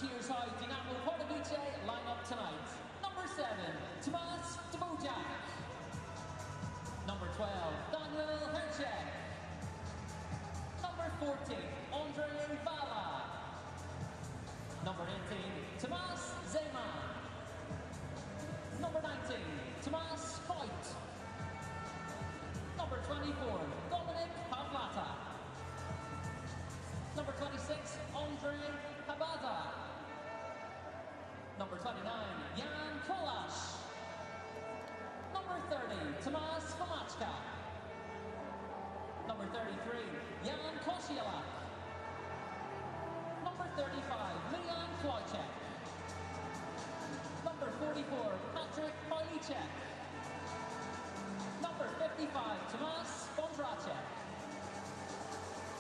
here's how Dynamo Pardubice line up tonight. Number 7, Tomasz Dvorak. Number 12, Daniel Herczek. Number 14, Andre Vala. Number 18, Tomasz Zeman. Number 19, Tomasz Hoyt. Number 24, Dominik Pawlata. Number 26, Andre Habada. Number 29, Jan Kolasz. Number 30, Tomasz Pomachka. Number 33, Jan Kosielak. Number 35, Milan Kłajczak. Number 44, Patrick Majicek. Number 55, Tomasz Bondracek.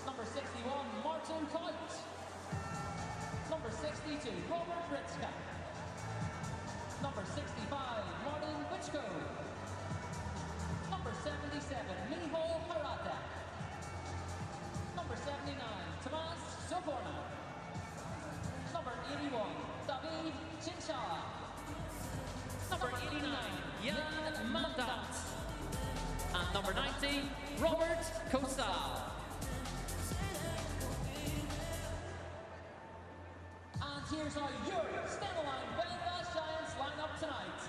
Number 61, Martin Kuyt. Number 62, Robert Britska. Number 65, Martin Wichko. Number 77, Michal Haratek. Number 79, Tomasz Soborna. Number 81, David Chinchala. Number 89, Jan Mandat. And number 90, Robert Kosal. And here's how your standalone Belfast Giants line up tonight.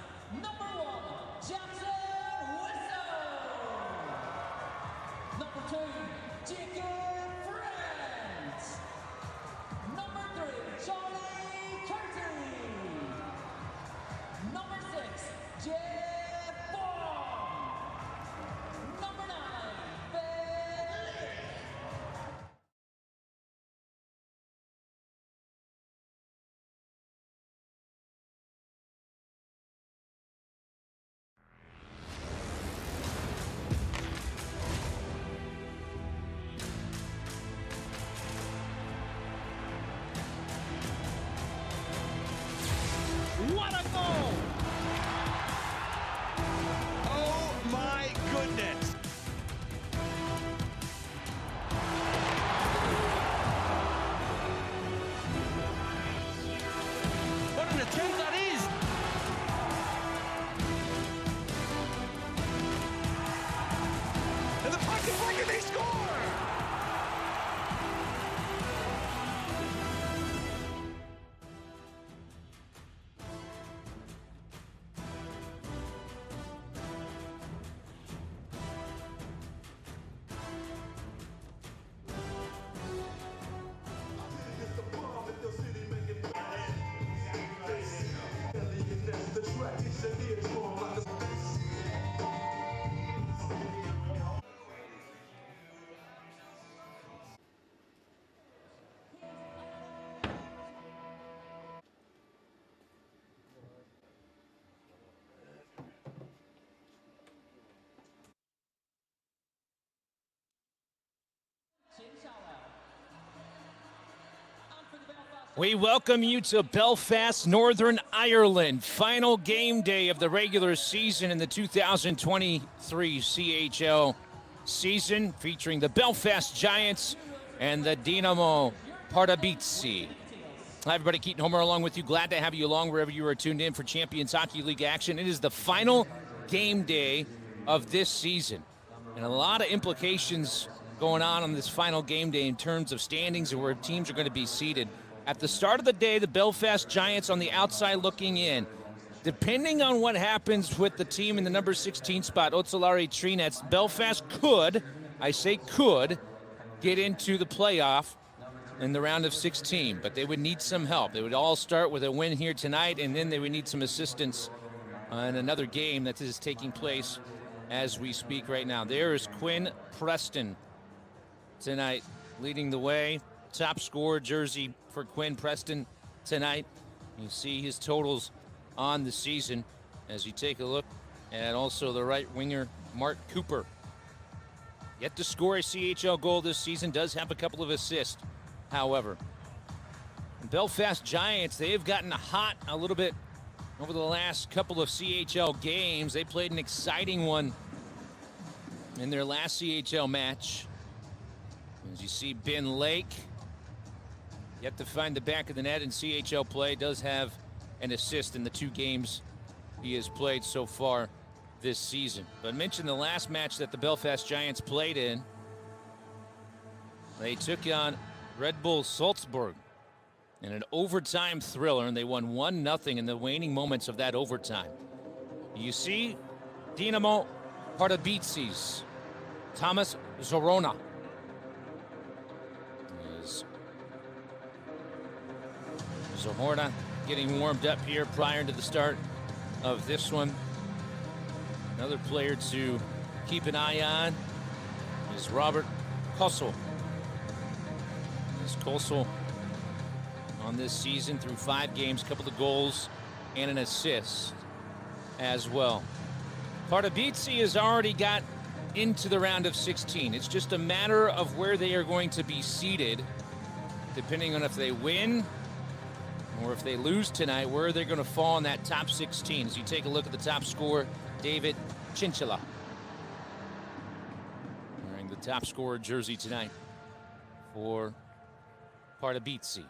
Number 1, Jackson Whistle. Number 2, Jacob Friends. Number 3, Charlie Curtin. Number 6, Jeff Baum. Number 9, Ben Lick. What a goal! Oh my goodness! What an attempt that is! And the puck is like they score! We welcome you to Belfast, Northern Ireland. Final game day of the regular season in the 2023 CHL season, featuring the Belfast Giants and the Dynamo Pardubice. Hi, everybody. Keaton Homer along with you. Glad to have you along wherever you are tuned in for Champions Hockey League action. It is the final game day of this season, and a lot of implications going on this final game day in terms of standings and where teams are going to be seated. At the start of the day, the Belfast Giants on the outside looking in. Depending on what happens with the team in the number 16 spot, Oțelari Trinets, Belfast could, I say could, get into the playoff in the round of 16, but they would need some help. They would all start with a win here tonight, and then they would need some assistance in another game that is taking place as we speak right now. There is Quinn Preston tonight leading the way. Top scorer jersey for Quinn Preston tonight. You see his totals on the season as you take a look at also the right winger, Mark Cooper. Yet to score a CHL goal this season, does have a couple of assists, however. The Belfast Giants, they have gotten hot a little bit over the last couple of CHL games. They played an exciting one in their last CHL match. As you see Ben Lake Yet to find the back of the net in CHL play. Does have an assist in the 2 games he has played so far this season. But mention the last match that the Belfast Giants played in. They took on Red Bull Salzburg in an overtime thriller, and they won 1-0 in the waning moments of that overtime. You see Dynamo Pardubice's Thomas Zorona is Zorona getting warmed up here prior to the start of this one. Another player to keep an eye on is Robert Kossel. Kossel on this season through 5 games, couple of goals and an assist as well. Pardubice has already got into the round of 16. It's just a matter of where they are going to be seated, depending on if they win or if they lose tonight, where they're going to fall in that top 16. As you take a look at the top scorer, David Chinchilla, wearing the top scorer jersey tonight for Pardubice.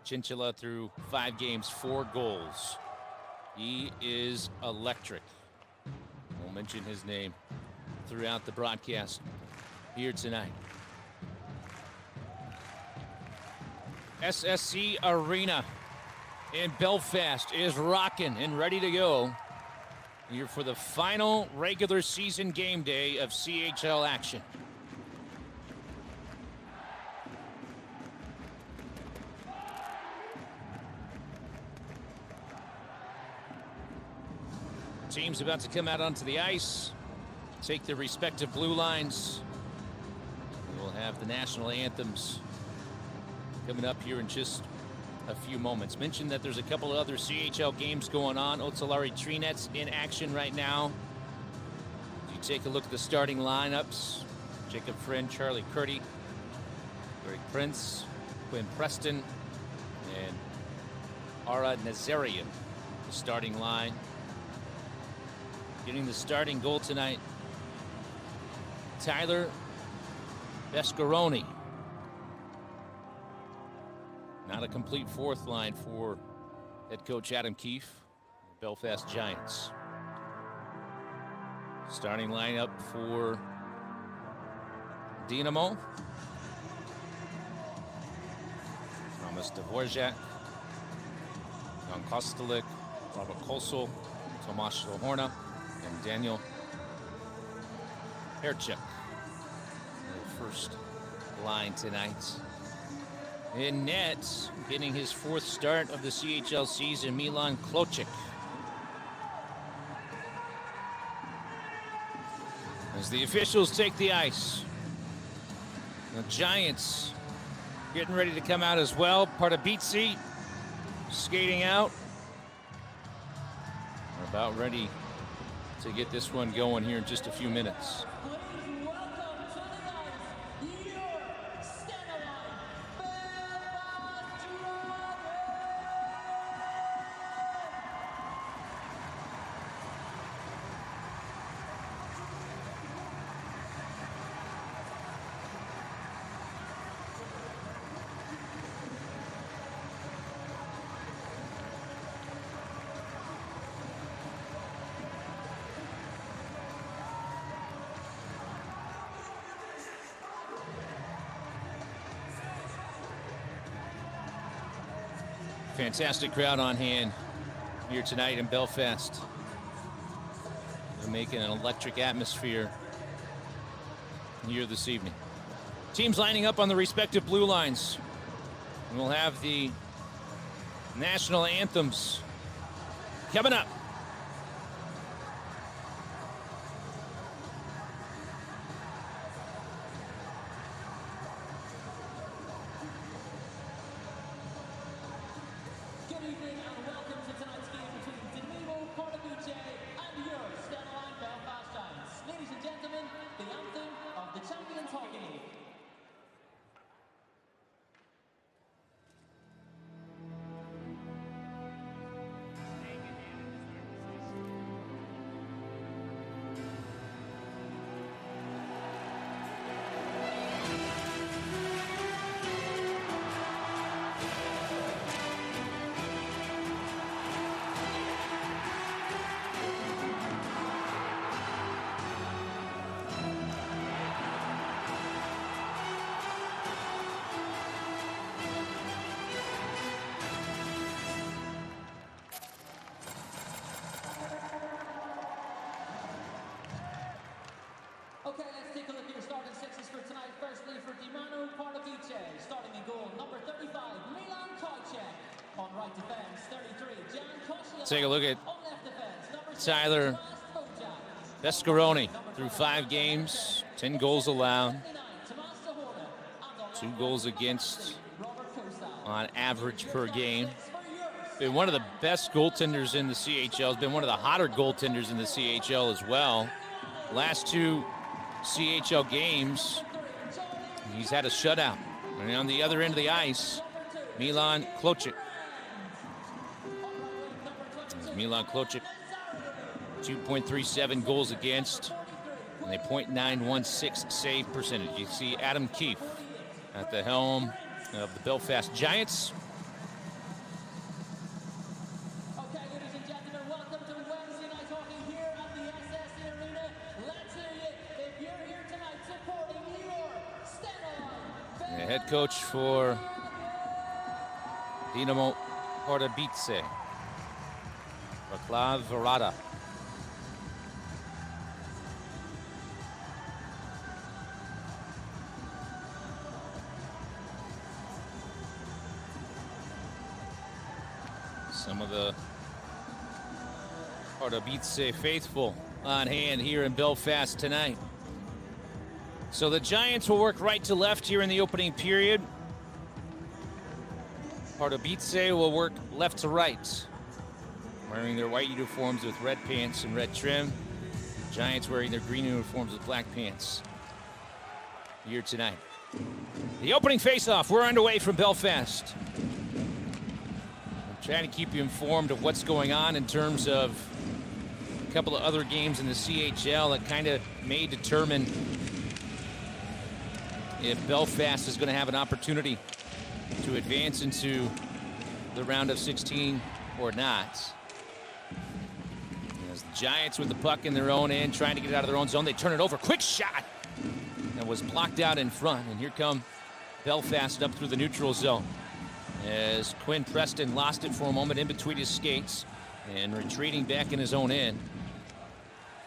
Chinchilla through 5 games, 4 goals. He is electric. We'll mention his name throughout the broadcast here tonight. SSC Arena in Belfast is rocking and ready to go here for the final regular season game day of CHL action. Teams about to come out onto the ice, take their respective blue lines. We'll have the national anthems coming up here in just a few moments. Mentioned that there's a couple of other CHL games going on. Otsalari Trinets in action right now. You take a look at the starting lineups. Jacob Friend, Charlie Curdy, Greg Prince, Quinn Preston, and Ara Nazarian, the starting line. Getting the starting goal tonight, Tyler Vescaroni. Not a complete 4th line for head coach Adam Keefe, Belfast Giants. Starting lineup for Dynamo: Thomas Dvorak, Jan Kostelik, Robert Kossel, Tomasz Zohorna, and Daniel Herchuk. The first line tonight. In net, getting his 4th start of the CHL season, Milan Klochik. As the officials take the ice, the Giants getting ready to come out as well. Pardubice skating out. We're about ready to get this one going here in just a few minutes. Please welcome to the ice, your stand-alone Belfast Fantastic crowd on hand here tonight in Belfast. They're making an electric atmosphere here this evening. Teams lining up on the respective blue lines. And we'll have the national anthems coming up. Good evening and welcome to tonight's game between Dynamo Pardubice and your stand-alone Belfast Giants. Ladies and gentlemen, the anthem of the Champions Hockey League. side, firstly for Dynamo Pardubice, starting in goal, number 35, Milan Kojcek. On right defense, 33, Jan Koshia. Take a look at On left defense, number 6, Tyler Tomas Bojak. Vescaroni through 5 games, 10 goals allowed, 79, Tomas Sahorna. And on 2 left goals defense, against Robert Kosal. on average per game. For yours. Been one of the best goaltenders in the CHL. Has been one of the hotter goaltenders in the CHL as well. Last 2 CHL games, he's had a shutout. And on the other end of the ice, Milan Kojcek. Milan Kojcek, 2.37 goals against, and a .916 save percentage. You see Adam Keefe at the helm of the Belfast Giants. Okay, ladies and gentlemen, welcome to Wednesday Night Hockey here at the SSE Arena. Let's hear you if you're here tonight supporting your Stena. The head coach for Dynamo Pardubice, Vaclav Varada. Some of the Pardubice faithful on hand here in Belfast tonight. So the Giants will work right to left here in the opening period. Pardubice will work left to right, wearing their white uniforms with red pants and red trim. Giants wearing their green uniforms with black pants here tonight. The opening face-off, we're underway from Belfast. I'm trying to keep you informed of what's going on in terms of a couple of other games in the CHL that kind of may determine if Belfast is going to have an opportunity to advance into the round of 16 or not. As the Giants with the puck in their own end, trying to get it out of their own zone. They turn it over. Quick shot. That was blocked out in front. And here come Belfast up through the neutral zone. As Quinn Preston lost it for a moment in between his skates and retreating back in his own end.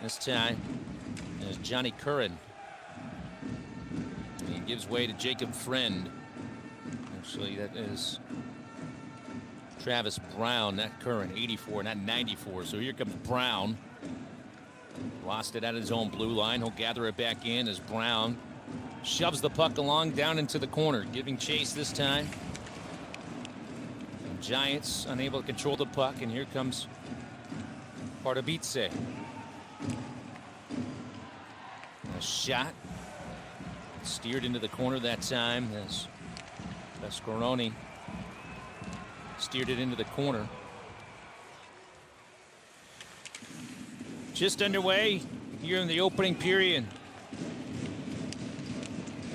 This time is Johnny Curran. He gives way to Jacob Friend. Actually, that is Travis Brown, not Curran, 84, not 94. So here comes Brown. Lost it out of his own blue line. He'll gather it back in as Brown shoves the puck along down into the corner, giving chase this time. The Giants unable to control the puck, and here comes Pardubice. A shot steered into the corner that time as Vescaroni steered it into the corner. Just underway here in the opening period.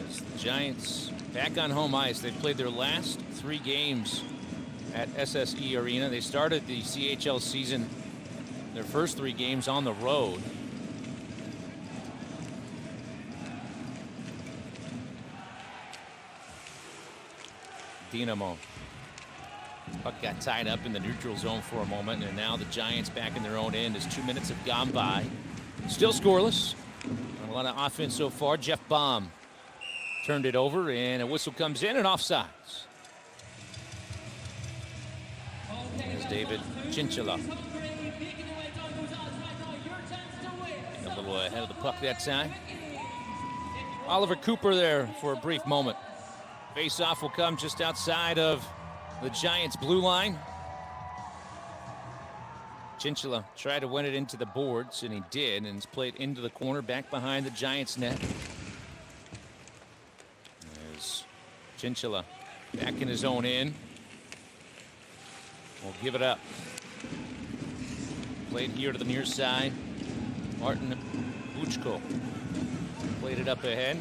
As the Giants back on home ice. They've played their last 3 games at SSE Arena. They started the CHL season, their first 3 games on the road. Dynamo. Puck got tied up in the neutral zone for a moment, and now the Giants back in their own end as 2 minutes have gone by. Still scoreless. A lot of offense so far. Jeff Baum turned it over, and a whistle comes in and offsides. As David Chinchilla a little ahead of the puck that time. Oliver Cooper there for a brief moment. Face-off will come just outside of the Giants' blue line. Chinchilla tried to win it into the boards, and he did, and it's played into the corner back behind the Giants' net. As Chinchilla back in his own end. Will give it up. Played here to the near side. Martin Buchko played it up ahead.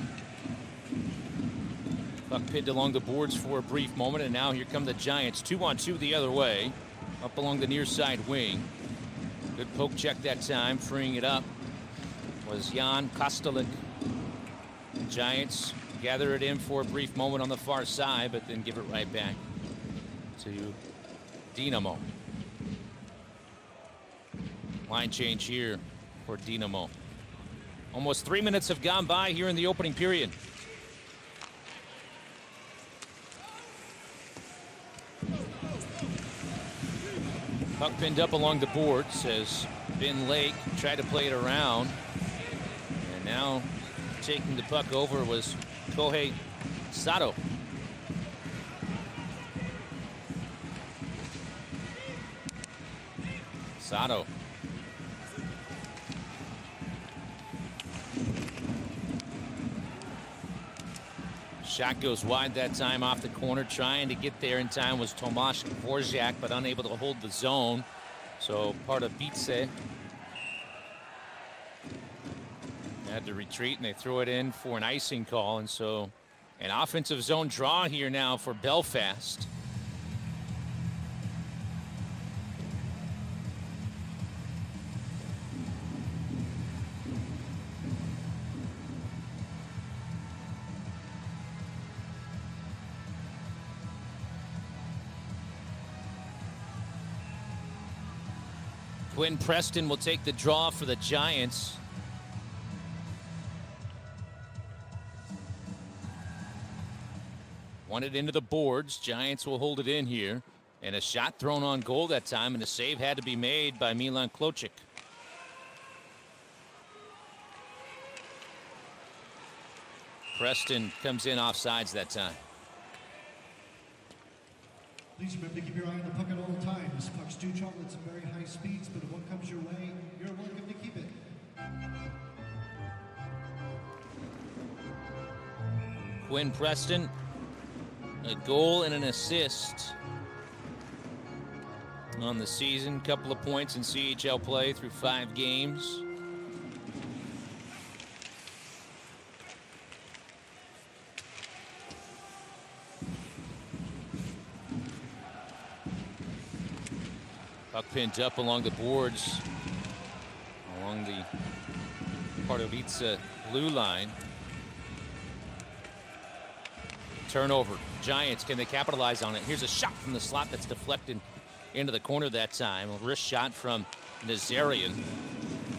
Puck pinned along the boards for a brief moment, and now here come the Giants. 2-on-2 the other way, up along the near side wing. Good poke check that time, freeing it up was Jan Kostelik. Giants gather it in for a brief moment on the far side, but then give it right back to Dynamo. Line change here for Dynamo. Almost 3 minutes have gone by here in the opening period. Puck pinned up along the boards as Ben Lake tried to play it around. And now taking the puck over was Kohei Sato. Sato. Shot goes wide that time off the corner. Trying to get there in time was Tomasz Dvorak, but unable to hold the zone. So Pardubice had to retreat, and they throw it in for an icing call. And so an offensive zone draw here now for Belfast. Quinn Preston will take the draw for the Giants. Won it into the boards. Giants will hold it in here. And a shot thrown on goal that time, and a save had to be made by Milan Klocic. Preston comes in offsides that time. Please remember to keep your eye on the puck at all times. Pucks do travel at some very high speeds, but if one comes your way, you're welcome to keep it. Quinn Preston, a goal and an assist on the season. Couple of points in CHL play through 5 games. Puck pinned up along the boards, along the Pardubice blue line. Turnover. Giants, can they capitalize on it? Here's a shot from the slot that's deflected into the corner that time. A wrist shot from Nazarian.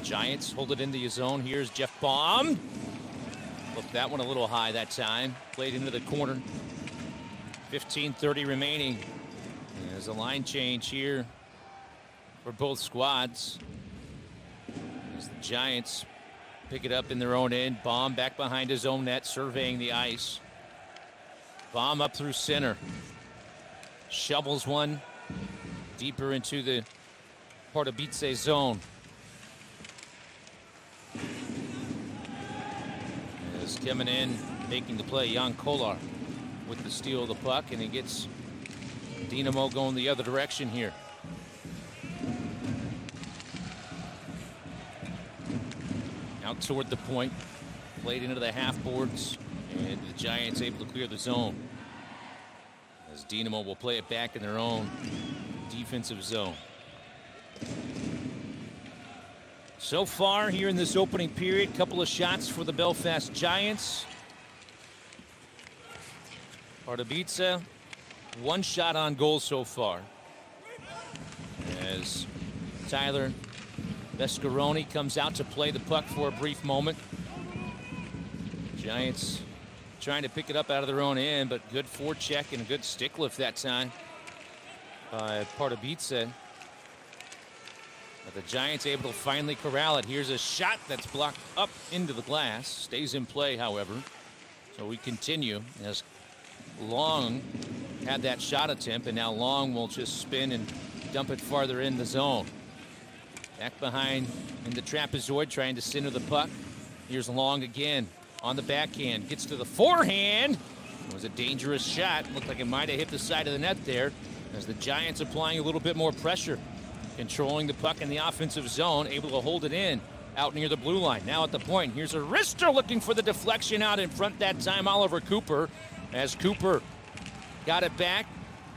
Giants hold it into the zone. Here's Jeff Baum. Flipped that one a little high that time. Played into the corner. 15:30 remaining. There's a line change here for both squads. As the Giants pick it up in their own end. Baum back behind his own net, surveying the ice. Baum up through center. Shovels one deeper into the Pardubice zone. As coming in, making the play, Jan Kolar with the steal of the puck, and he gets Dynamo going the other direction here. Out toward the point, played into the half boards, and the Giants able to clear the zone. As Dynamo will play it back in their own defensive zone. So far here in this opening period, couple of shots for the Belfast Giants. Pardubice, 1 shot on goal so far. As Tyler Vescaroni comes out to play the puck for a brief moment. Giants trying to pick it up out of their own end, but good forecheck and a good stick lift that time by Pardubice. But the Giants able to finally corral it. Here's a shot that's blocked up into the glass. Stays in play, however. So we continue as Long had that shot attempt, and now Long will just spin and dump it farther in the zone. Back behind in the trapezoid, trying to center the puck. Here's Long again on the backhand. Gets to the forehand. It was a dangerous shot. Looked like it might have hit the side of the net there, as the Giants applying a little bit more pressure. Controlling the puck in the offensive zone, able to hold it in out near the blue line. Now at the point, here's a wrister looking for the deflection out in front that time, Oliver Cooper. As Cooper got it back,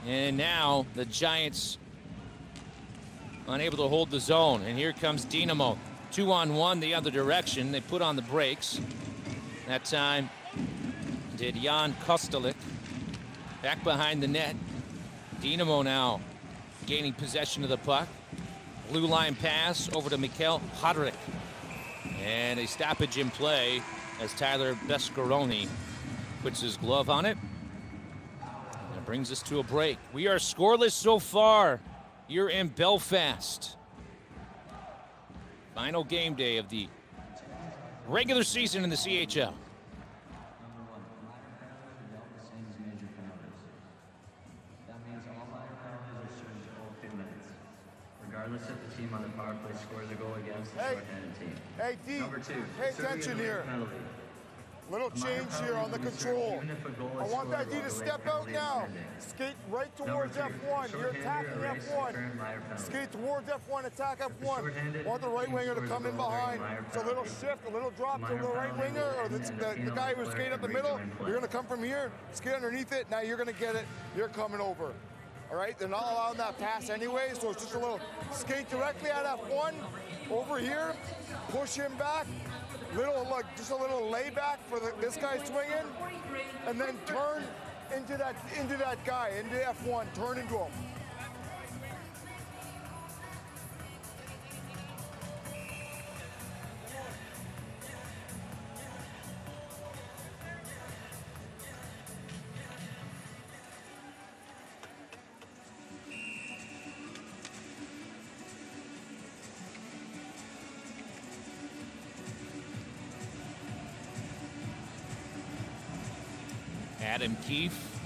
and now the Giants unable to hold the zone. And here comes Dynamo. 2-on-1 the other direction. They put on the brakes. That time did Jan Kostalik. Back behind the net. Dynamo now gaining possession of the puck. Blue line pass over to Mikkel Hodrick. And a stoppage in play as Tyler Vescaroni puts his glove on it. And it brings us to a break. We are scoreless so far here in Belfast. Final game day of the regular season in the CHL. Regardless if the team on the power play scores a goal against the shorthanded team. Hey, D, Number 2, pay attention here. Penalty. Little change here on the control. I want that D to step out now. Skate right towards F1. You're attacking F1. Skate towards F1, attack F1. Want the right winger to come in behind. So a little shift, a little drop to the right winger, or the guy who's skating up the middle. You're going to come from here, skate underneath it. Now you're going to get it. You're coming over. All right, they're not allowing that pass anyway, so it's just a little skate directly at F1 over here, push him back, just a little layback for this guy swinging, and then turn into that guy, into F1, turn into him. Adam Keefe,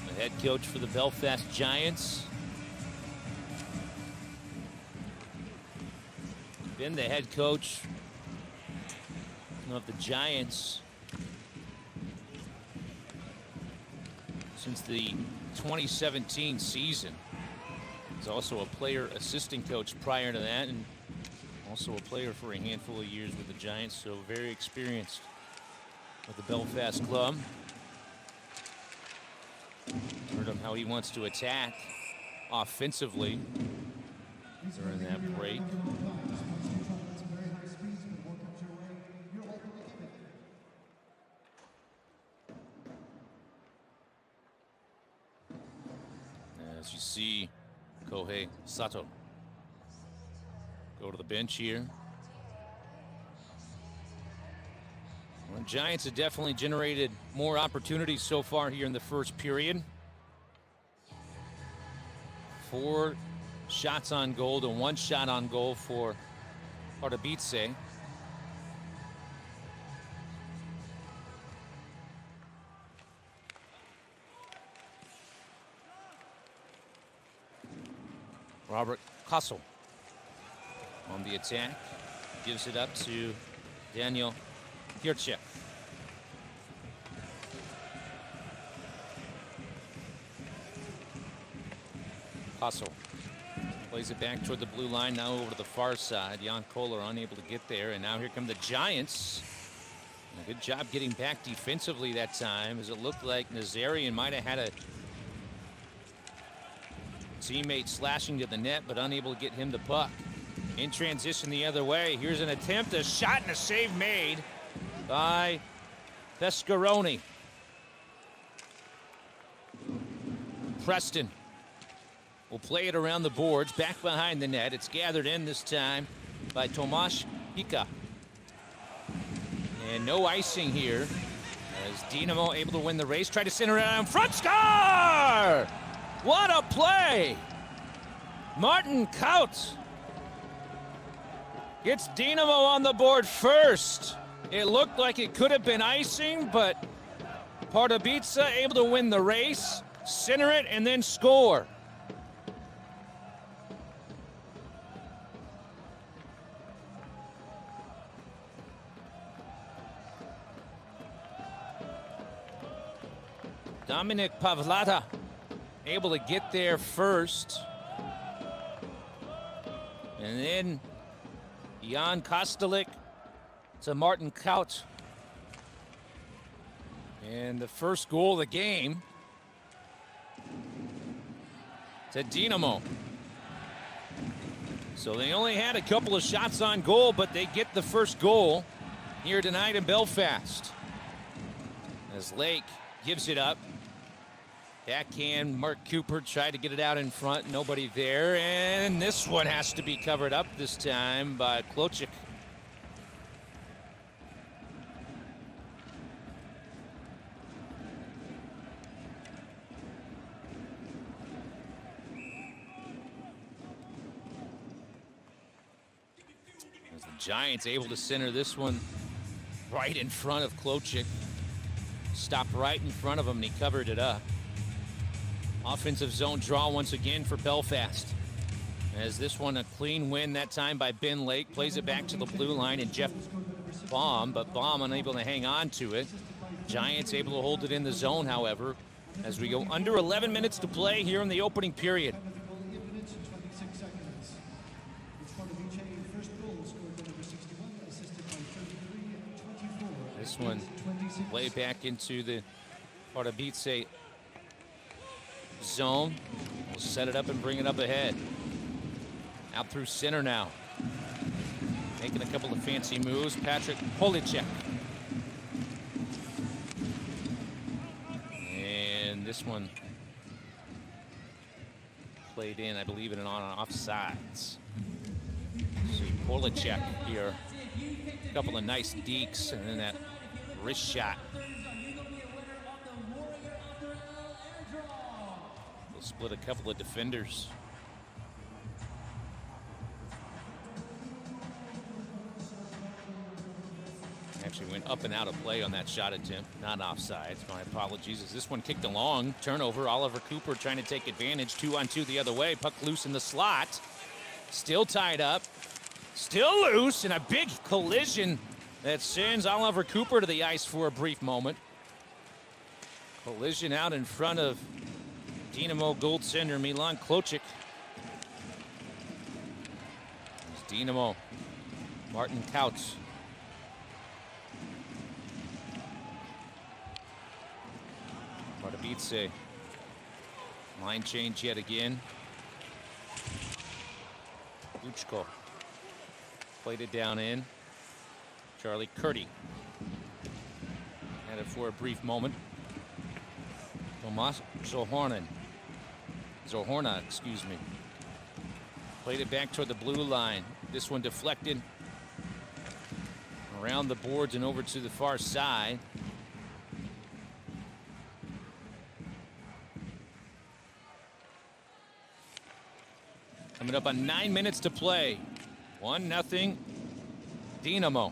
the head coach for the Belfast Giants. Been the head coach of the Giants since the 2017 season. He's also a player assistant coach prior to that, and also a player for a handful of years with the Giants, so very experienced with the Belfast club. Heard him how he wants to attack offensively during that break. As you see Kohei Sato go to the bench here. Well, the Giants have definitely generated more opportunities so far here in the first period. 4 shots on goal to 1 shot on goal for Pardubice. Robert Kassel on the attack, gives it up to Daniel Kirchek. Kassel plays it back toward the blue line, now over to the far side. Jan Kohler unable to get there, and now here come the Giants. And a good job getting back defensively that time, as it looked like Nazarian might have had a teammate slashing to the net, but unable to get him the puck. In transition the other way, here's an attempt, a shot, and a save made by Pescaroni. Preston will play it around the boards, back behind the net. It's gathered in this time by Tomasz Pika. And no icing here, as Dynamo able to win the race. Try to center it out in front, score! What a play! Martin Kaut gets Dynamo on the board first. It looked like it could have been icing, but Pardubice able to win the race, center it, and then score. Dominic Pavlata able to get there first. And then Jan Kostelik to Martin Kaut. And the first goal of the game to Dynamo. So they only had a couple of shots on goal, but they get the first goal here tonight in Belfast. As Lake gives it up. Backhand, Mark Cooper tried to get it out in front, nobody there, and this one has to be covered up this time by Klochik. Giants able to center this one right in front of Klochik. Stopped right in front of him, and he covered it up. Offensive zone draw once again for Belfast. As this one a clean win that time by Ben Lake. Plays it back to the blue line, and Jeff Baum, but Baum unable to hang on to it. Giants able to hold it in the zone, however, as we go under 11 minutes to play here in the opening period. This one way back into the Pardubice zone. We'll set it up and bring it up ahead. Out through center now. Making a couple of fancy moves. Patrick Policek. And this one played in, I believe, on offsides. See Policek here. A couple of nice dekes, and then that wrist shot. They'll split a couple of defenders. Actually went up and out of play on that shot attempt, not offsides. My apologies. As this one kicked along, turnover. Oliver Cooper trying to take advantage. 2-on-2 the other way. Puck loose in the slot. Still tied up. Still loose, and a big collision that sends Oliver Cooper to the ice for a brief moment. Collision out in front of Dynamo goaltender Milan Klochik. There's Dynamo, Martin Kautz. Pardubice. Line change yet again. Luchko. Played it down in. Charlie Curdy had it for a brief moment. Tomas Zohorna, excuse me. Played it back toward the blue line. This one deflected around the boards and over to the far side. Coming up on 9 minutes to play. 1-0 Dynamo.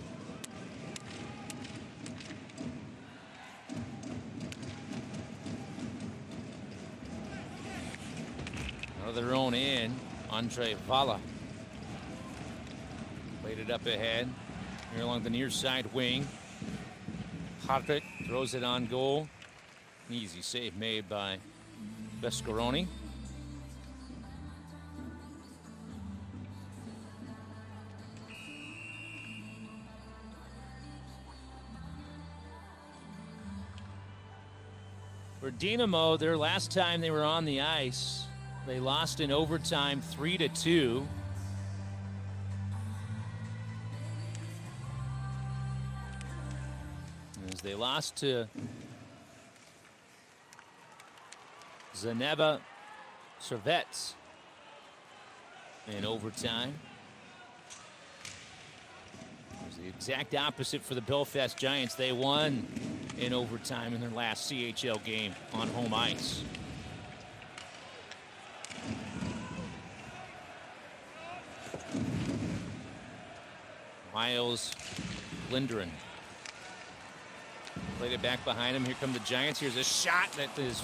Out of their own end, Andre Vala. Played it up ahead. Here along the near side wing. Hartwig throws it on goal. Easy save made by Vescaroni. For Dynamo, their last time they were on the ice, they lost in overtime 3-2. As they lost to Zaneva Servets in overtime. It was the exact opposite for the Belfast Giants. They won in overtime in their last CHL game on home ice. Miles Lindgren played it back behind him. Here come the Giants. Here's a shot that is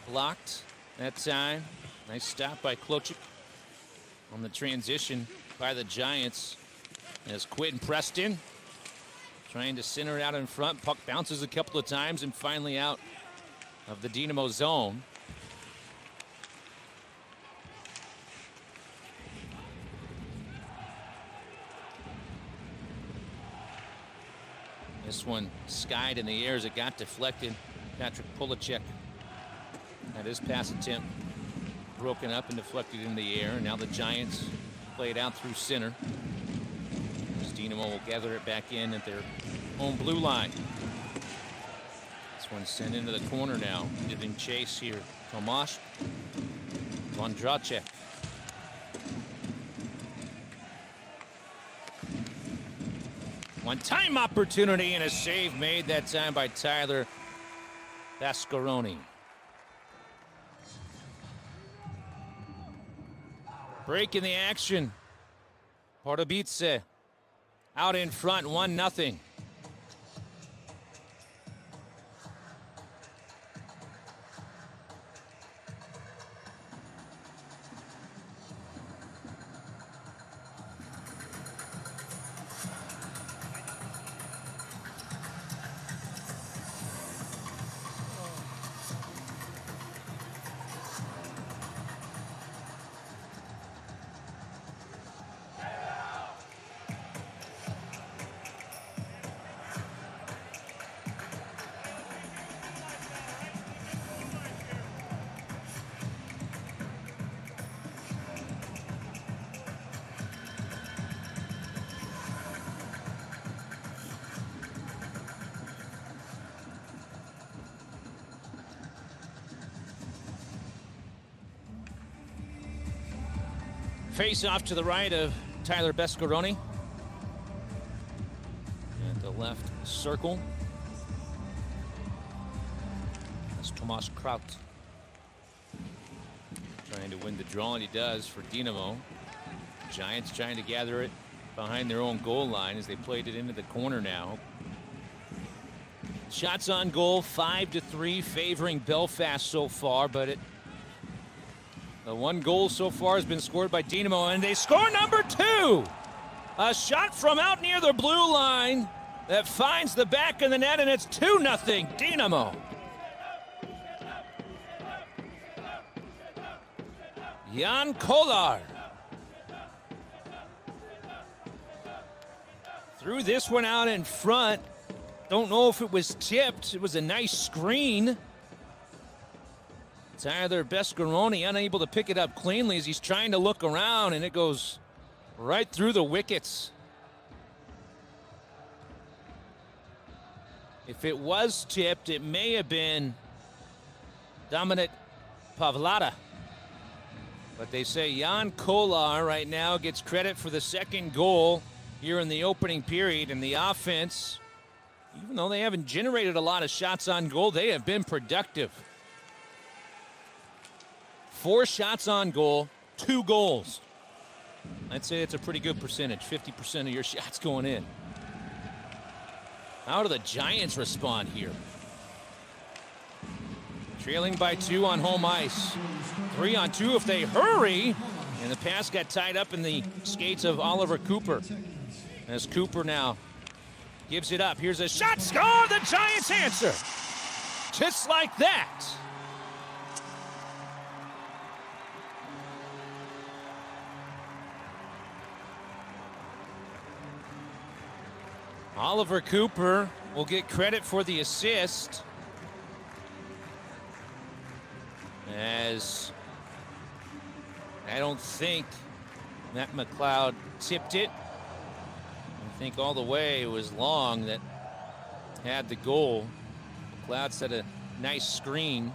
blocked that time. Nice stop by Klochik on the transition by the Giants. As Quentin Preston trying to center it out in front. Puck bounces a couple of times and finally out of the Dynamo zone. This one skied in the air as it got deflected. Patrick Policek had his pass attempt broken up and deflected in the air. And now the Giants play it out through center. Dynamo will gather it back in at their own blue line. This one's sent into the corner now. Giving chase here. Tomasz Vondracek. One-time opportunity and a save made that time by Tyler Vascaroni. Break in the action. Pardubice out in front, 1-0. Face off to the right of Tyler Bescaroni. At the left circle. That's Tomas Kraut. Trying to win the draw, and he does for Dynamo. Giants trying to gather it behind their own goal line as they played it into the corner now. Shots on goal, 5-3, favoring Belfast so far, but the one goal so far has been scored by Dynamo, and they score number 2. A shot from out near the blue line that finds the back of the net, and it's 2-0 Dynamo. Jan Kolar threw this one out in front. Don't know if it was tipped. It was a nice screen. Tyler Bescaroni unable to pick it up cleanly as he's trying to look around, and it goes right through the wickets. If it was tipped, it may have been Dominic Pavlada. But they say Jan Kolar right now gets credit for the second goal here in the opening period. And the offense, even though they haven't generated a lot of shots on goal, they have been productive. 4 shots on goal, 2 goals. I'd say it's a pretty good percentage, 50% of your shots going in. How do the Giants respond here? Trailing by 2 on home ice. 3 on 2 if they hurry. And the pass got tied up in the skates of Oliver Cooper. As Cooper now gives it up. Here's a shot. Score! The Giants answer. Just like that. Oliver Cooper will get credit for the assist, as I don't think Matt McLeod tipped it. I think all the way it was Long that had the goal. McLeod set a nice screen.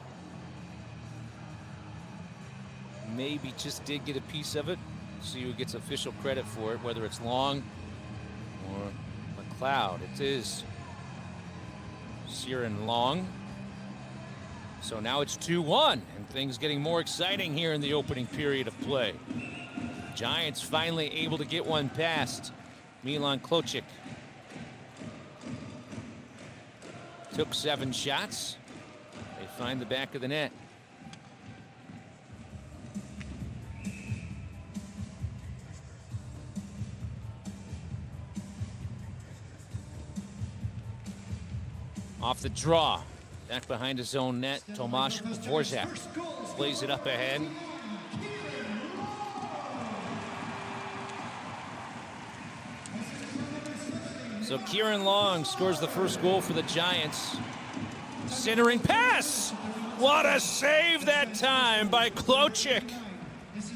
Maybe just did get a piece of it. See who gets official credit for it, whether it's Long or McLeod. It is Ciaran Long. So now it's 2-1, and things getting more exciting here in the opening period of play. Giants finally able to get one past Milan Klocic. Took 7 shots. They find the back of the net. Off the draw, back behind his own net, Tomasz Dvorak plays it up ahead. So Ciaran Long scores the first goal for the Giants. Centering pass! What a save that time by Klocic.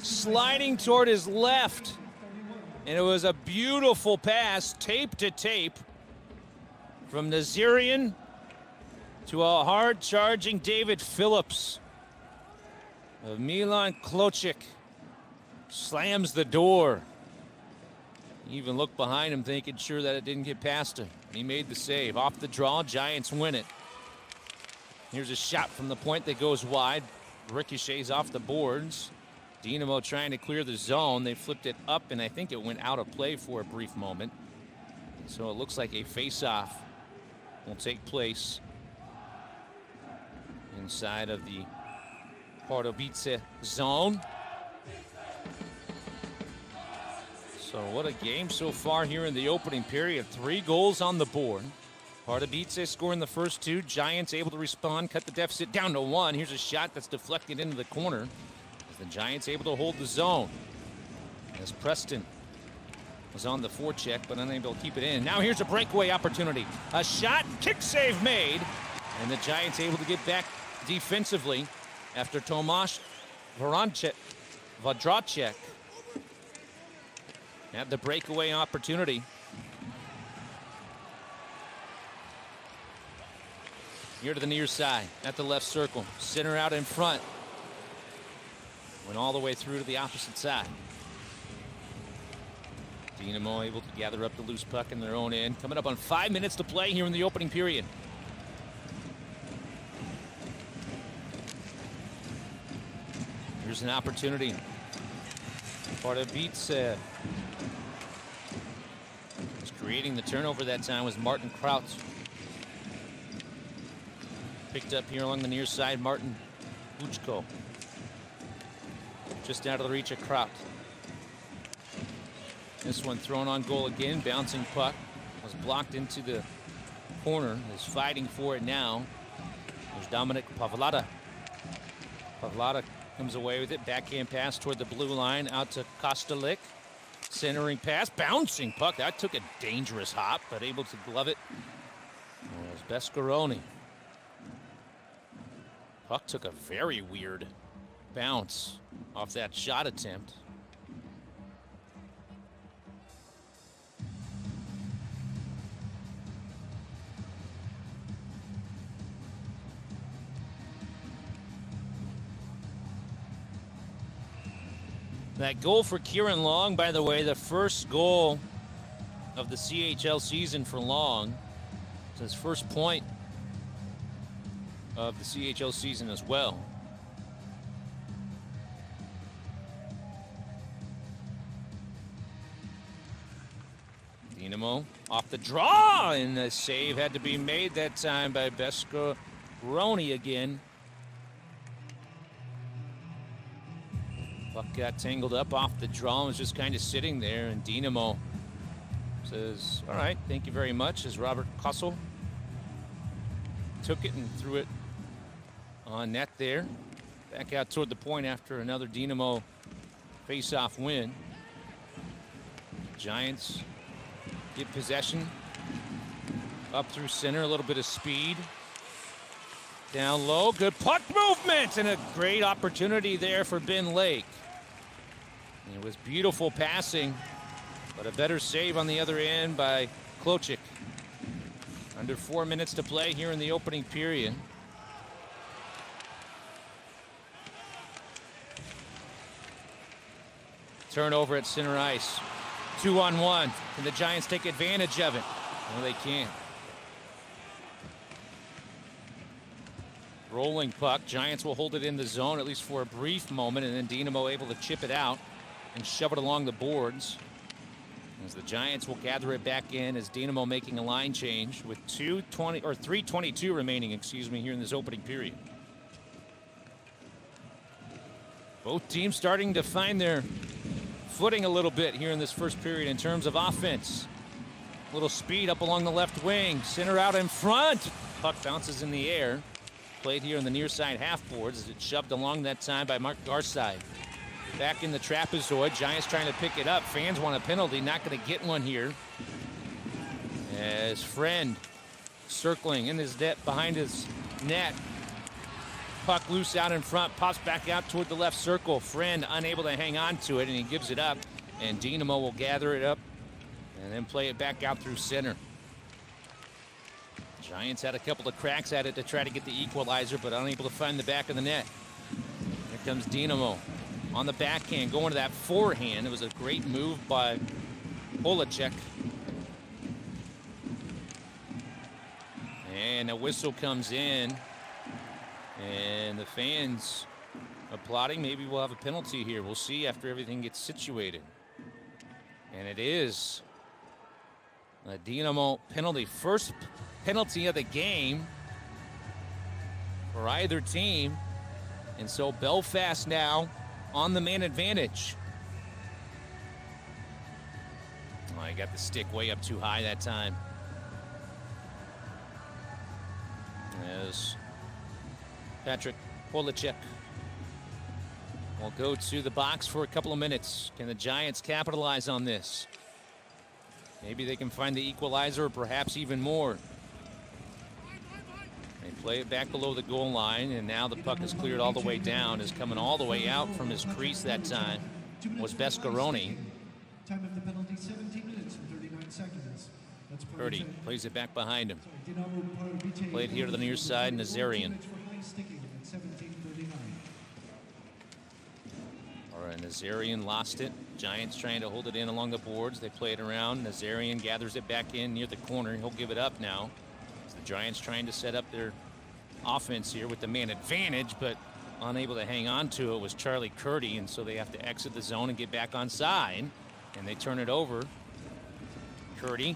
Sliding toward his left. And it was a beautiful pass, tape to tape, from Nazarian to a hard-charging David Phillips. Milan Klocic slams the door. He even looked behind him thinking sure that it didn't get past him. He made the save. Off the draw, Giants win it. Here's a shot from the point that goes wide. Ricochets off the boards. Dynamo trying to clear the zone. They flipped it up, and I think it went out of play for a brief moment. So it looks like a face-off will take place inside of the Pardubice zone. So what a game so far here in the opening period. 3 goals on the board. Pardubice scoring the first 2. Giants able to respond, cut the deficit down to 1. Here's a shot that's deflected into the corner. As the Giants able to hold the zone. As Preston was on the forecheck, but unable to keep it in. Now here's a breakaway opportunity. A shot, kick save made. And the Giants able to get back defensively after Tomasz Vadracek had the breakaway opportunity. Here to the near side, at the left circle. Center out in front. Went all the way through to the opposite side. Dynamo able to gather up the loose puck in their own end. Coming up on 5 minutes to play here in the opening period. Here's an opportunity. Pardubice was creating the turnover that time was Martin Kraut. Picked up here along the near side, Martin Buchko. Just out of the reach of Kraut. This one thrown on goal again, bouncing puck. Was blocked into the corner, is fighting for it now. There's Dominic Pavlada. Pavlada comes away with it, backhand pass toward the blue line, out to Kostalik. Centering pass, bouncing puck. That took a dangerous hop, but able to glove it was Bescaroni. Puck took a very weird bounce off that shot attempt. That goal for Kieran Long, by the way, the first goal of the CHL season for Long. It's his first point of the CHL season as well. Dynamo off the draw, and the save had to be made that time by Bescaroni again. Puck got tangled up off the draw and was just kind of sitting there, and Dynamo says, all right, thank you very much, as Robert Kossel took it and threw it on net there. Back out toward the point after another Dynamo face-off win. Giants get possession. Up through center, a little bit of speed. Down low, good puck movement, and a great opportunity there for Ben Lake. And it was beautiful passing, but a better save on the other end by Klochik. Under 4 minutes to play here in the opening period. Turnover at center ice. 2-on-1. Can the Giants take advantage of it? No, they can't. Rolling puck. Giants will hold it in the zone, at least for a brief moment, and then Dynamo able to chip it out and shove it along the boards. As the Giants will gather it back in, as Dynamo making a line change with 3:22 remaining, here in this opening period. Both teams starting to find their footing a little bit here in this first period in terms of offense. A little speed up along the left wing. Center out in front. Puck bounces in the air. Played here in the near side half boards as it's shoved along that time by Mark Garside. Back in the trapezoid. Giants trying to pick it up. Fans want a penalty. Not going to get one here. As Friend circling in his net, behind his net. Puck loose out in front, pops back out toward the left circle. Friend unable to hang on to it, and he gives it up. And Dynamo will gather it up and then play it back out through center. Giants had a couple of cracks at it to try to get the equalizer, but unable to find the back of the net. Here comes Dynamo on the backhand, going to that forehand. It was a great move by Polacek. And a whistle comes in. And the fans applauding. Maybe we'll have a penalty here. We'll see after everything gets situated. And it is A Dynamo penalty, first penalty of the game for either team. And so Belfast now on the man advantage. Oh, I got the stick way up too high that time. As Patrick Polacek will go to the box for a couple of minutes. Can the Giants capitalize on this? Maybe they can find the equalizer, or perhaps even more. They play it back below the goal line, and now the puck is cleared all the way down. Is coming all the way out from his crease that time was Bescaroni. Time of the penalty, 17 minutes and 39 seconds. That's Purdy plays it back behind him. Dynamo Pardubice. Played here to the near side, Nazarian. All right, Nazarian lost it. Giants trying to hold it in along the boards. They play it around. Nazarian gathers it back in near the corner. He'll give it up now. So the Giants trying to set up their offense here with the man advantage, but unable to hang on to it was Charlie Curdy, and so they have to exit the zone and get back on side. And they turn it over. Curdy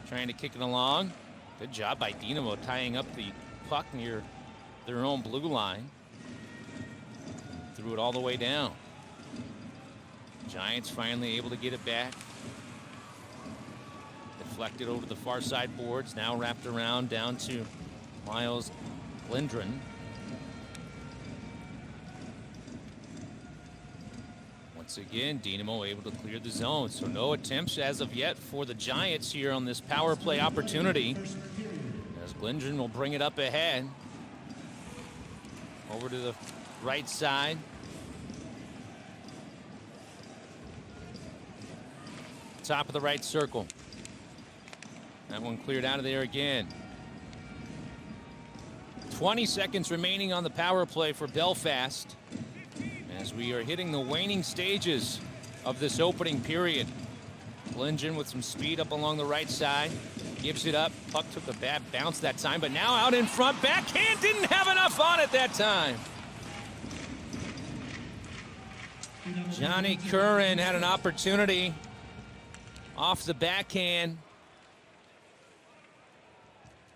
trying to kick it along. Good job by Dynamo tying up the puck near their own blue line. Threw it all the way down. Giants finally able to get it back. Deflected over the far side boards. Now wrapped around down to Miles Glendron. Once again, Dynamo able to clear the zone. So no attempts as of yet for the Giants here on this power play opportunity. As Glendron will bring it up ahead. Over to the right side. Top of the right circle. That one cleared out of there again. 20 seconds remaining on the power play for Belfast as we are hitting the waning stages of this opening period. Glendron with some speed up along the right side. Gives it up. Puck took a bad bounce that time, but now out in front. Backhand didn't have enough on it that time. Johnny Curran had an opportunity off the backhand,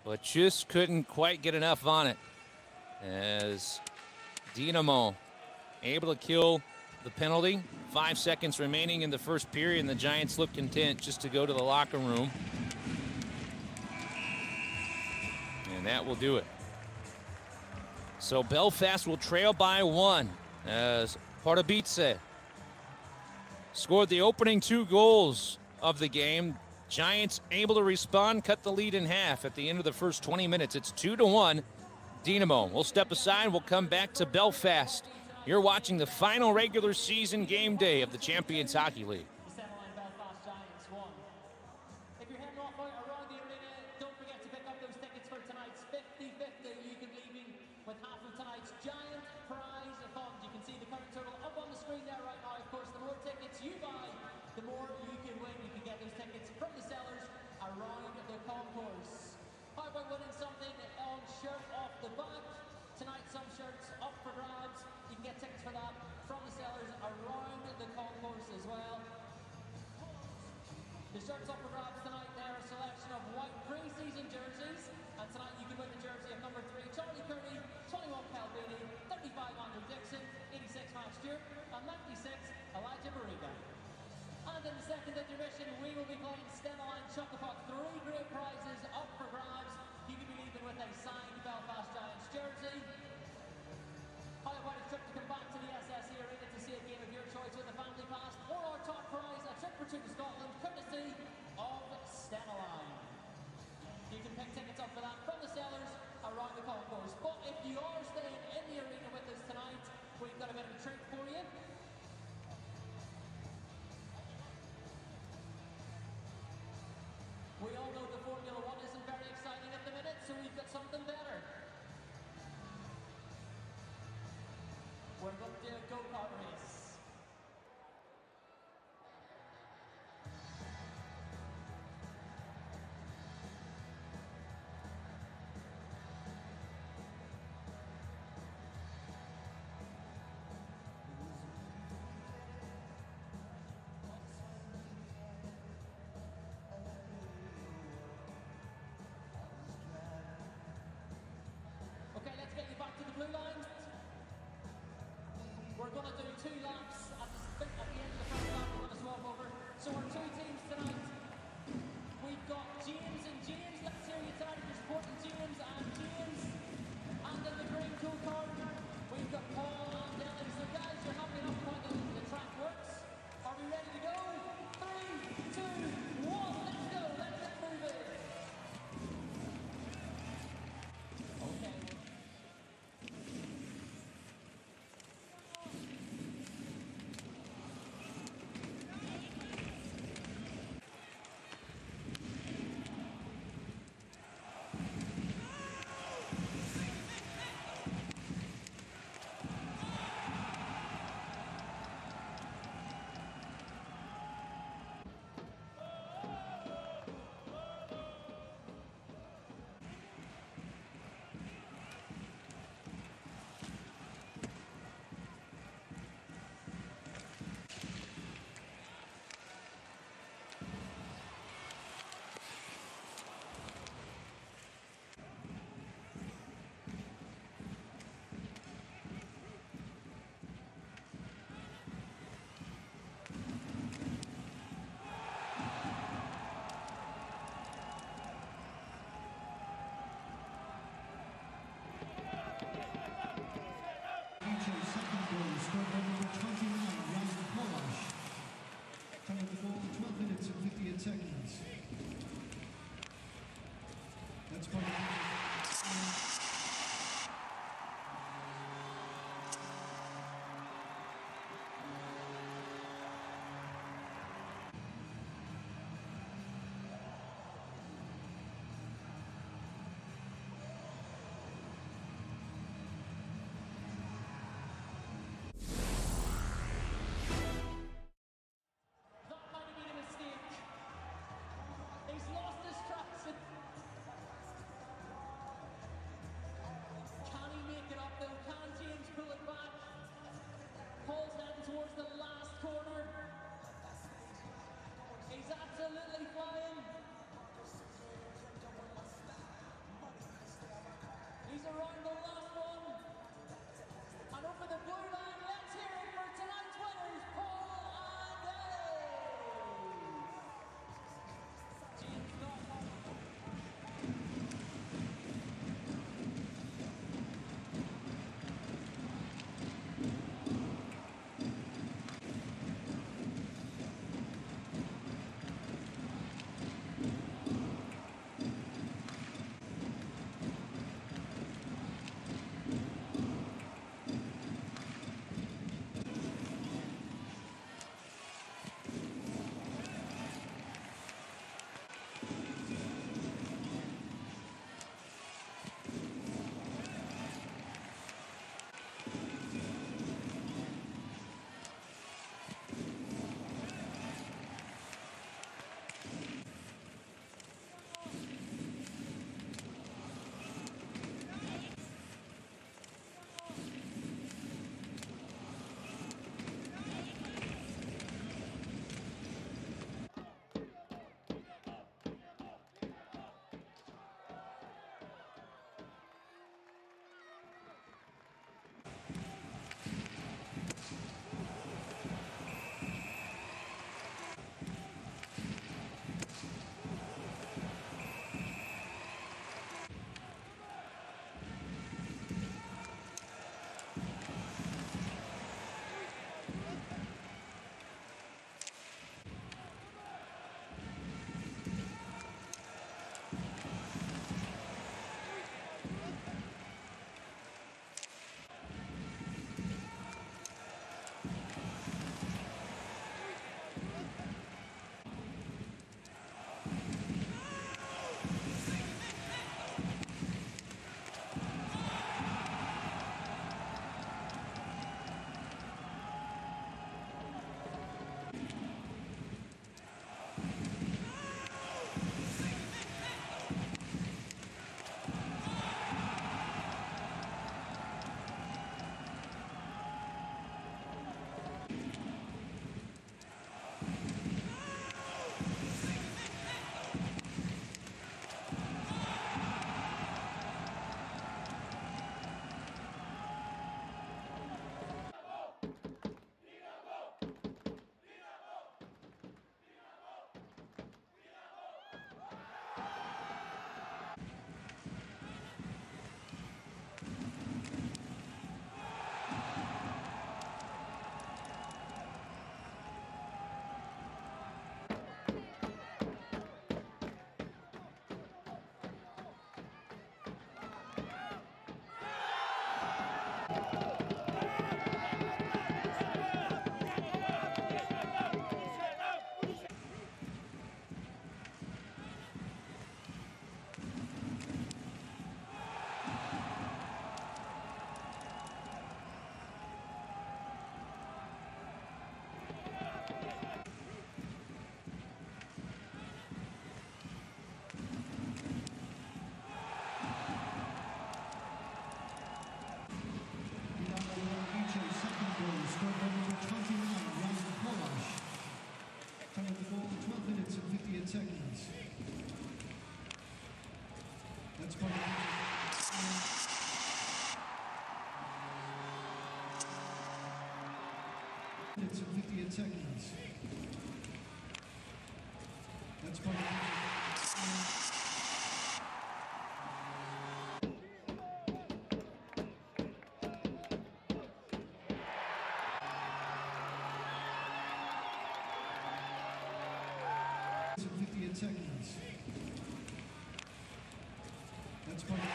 but just couldn't quite get enough on it. As Dynamo able to kill the penalty. 5 seconds remaining in the first period, and the Giants look content just to go to the locker room. And that will do it. So Belfast will trail by 1 as Pardubice scored the opening 2 goals of the game. Giants able to respond, cut the lead in half at the end of the first 20 minutes. It's 2-1 Dynamo. We'll step aside. We'll come back to Belfast. You're watching the final regular season game day of the Champions Hockey League. Belfast Giants 1. If you're heading off around the arena, don't forget to pick up those tickets for tonight's 50-50. You can be leaving with half of tonight's giant prize fund. You can see the current total up on the screen there right now. Of course, the more tickets you buy, the more you can win. You can get those tickets from the sellers around the concourse. How about winning something on shirt off the back? Tonight, some shirts up for grabs. You can get tickets for that from the sellers around the concourse as well. The shirts up for grabs tonight, they're a selection of white pre-season jerseys. And tonight you can win the jersey of number 3, Charlie Curdy, 21, Calvini, 35, Andrew Dixon, 86, Matt Stewart, and 96, Elijah Mariga. And in the second intermission, we will be playing Stenline Chuck-a-Puck. 3 great prizes up for grabs. You can be leaving with a signed Belfast Giants jersey. How about a trip to come back to the SSE Arena to see a game of your choice with a family pass, or our top prize, a trip or 2 to Scotland, courtesy of Stenline. You can pick tickets up for that from the sellers around the concourse. But if you are staying in the arena with us tonight, we've got a bit of a treat for you. We all know the Formula 1 isn't very exciting at the minute, so we've got something better. We're going to do a go-kart race. That's part of minutes and 58 seconds. That's part of and 58 seconds. That's part of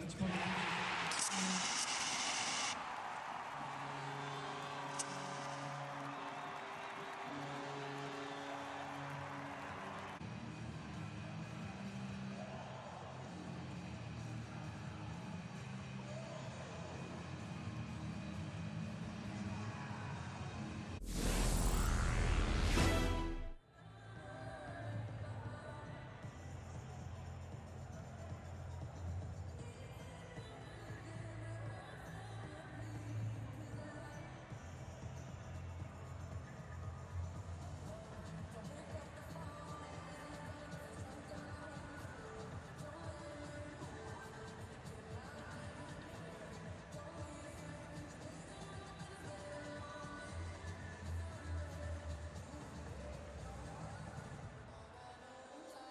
That's part of the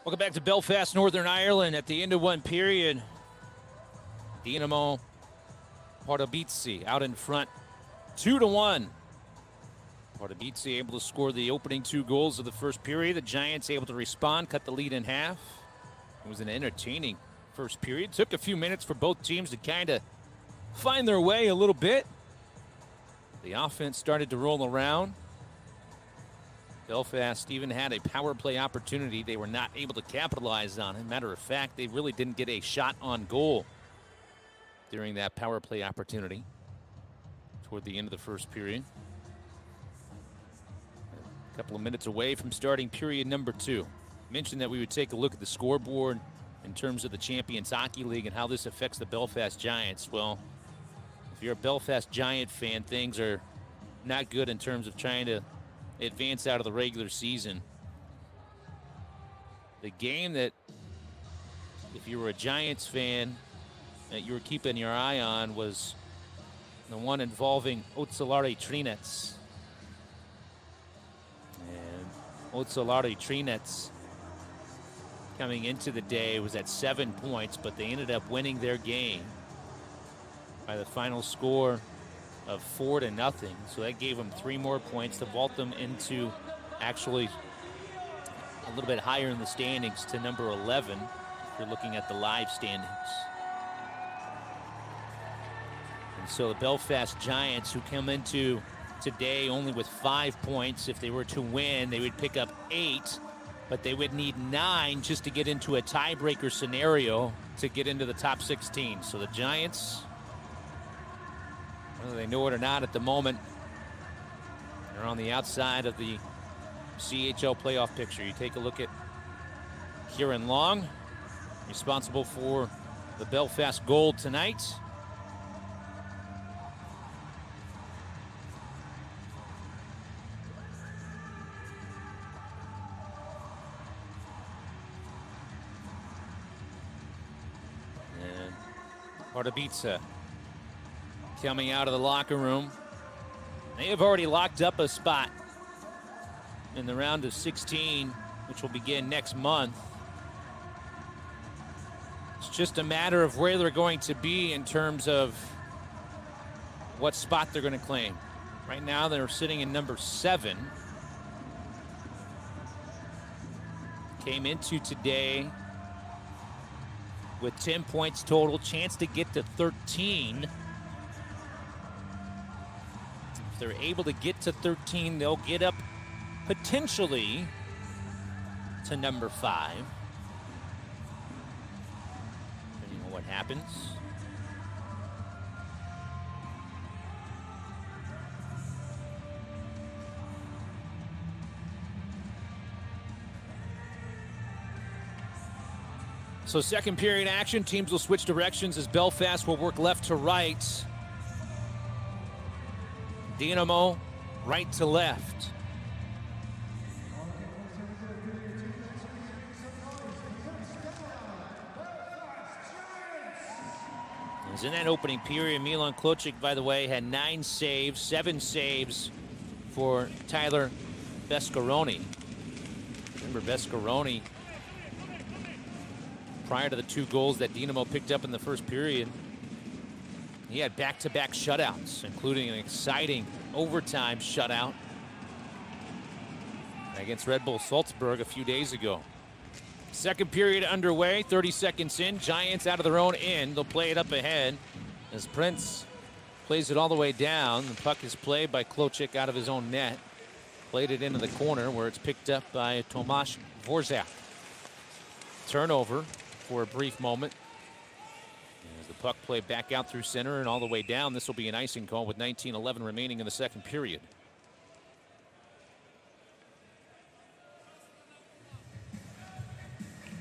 Welcome back to Belfast, Northern Ireland. At the end of one period, Dynamo Pardubice out in front, 2-1. Pardubice able to score the opening 2 goals of the first period. The Giants able to respond, cut the lead in half. It was an entertaining first period. Took a few minutes for both teams to kind of find their way a little bit. The offense started to roll around. Belfast even had a power play opportunity. They were not able to capitalize on it. Matter of fact, they really didn't get a shot on goal during that power play opportunity toward the end of the first period. A couple of minutes away from starting period number 2. Mentioned that we would take a look at the scoreboard in terms of the Champions Hockey League and how this affects the Belfast Giants. Well, if you're a Belfast Giant fan, things are not good in terms of trying to advance out of the regular season. The game that, if you were a Giants fan, that you were keeping your eye on was the one involving Oțelari Trinec. And Oțelari Trinec coming into the day was at 7 points, but they ended up winning their game by the final score of 4-0. So that gave them 3 more points to vault them into actually a little bit higher in the standings to number 11 if you're looking at the live standings. And so the Belfast Giants, who come into today only with 5 points, if they were to win, they would pick up 8, but they would need 9 just to get into a tiebreaker scenario to get into the top 16. So the Giants, whether they know it or not at the moment, they're on the outside of the CHL playoff picture. You take a look at Kieran Long, responsible for the Belfast goal tonight. And Pardubice coming out of the locker room. They have already locked up a spot in the round of 16, which will begin next month. It's just a matter of where they're going to be in terms of what spot they're going to claim. Right now, they're sitting in number 7. Came into today with 10 points total, chance to get to 13. If they're able to get to 13, they'll get up potentially to number 5. Depending on what happens. So second period action, teams will switch directions as Belfast will work left to right. Dynamo right to left. As in that opening period, Milan Klocic, by the way, had 9 saves, 7 saves for Tyler Bescaroni. Remember Bescaroni, prior to the 2 goals that Dynamo picked up in the first period, he had back-to-back shutouts, including an exciting overtime shutout against Red Bull Salzburg a few days ago. Second period underway, 30 seconds in. Giants out of their own end. They'll play it up ahead as Prince plays it all the way down. The puck is played by Klochik out of his own net. Played it into the corner where it's picked up by Tomasz Dvorak. Turnover for a brief moment. As the puck played back out through center and all the way down, this will be an icing call with 19:11 remaining in the second period.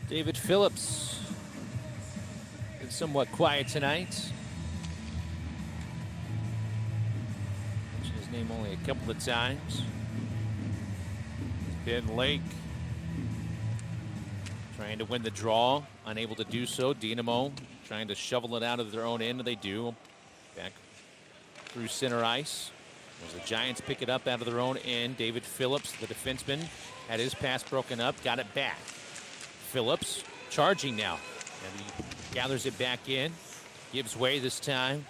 David Phillips been somewhat quiet tonight. Mentioned his name only a couple of times. Ben Lake trying to win the draw, unable to do so. Dynamo trying to shovel it out of their own end, and they do. Back through center ice. As the Giants pick it up out of their own end. David Phillips, the defenseman, had his pass broken up, got it back. Phillips charging now, and he gathers it back in. Gives way this time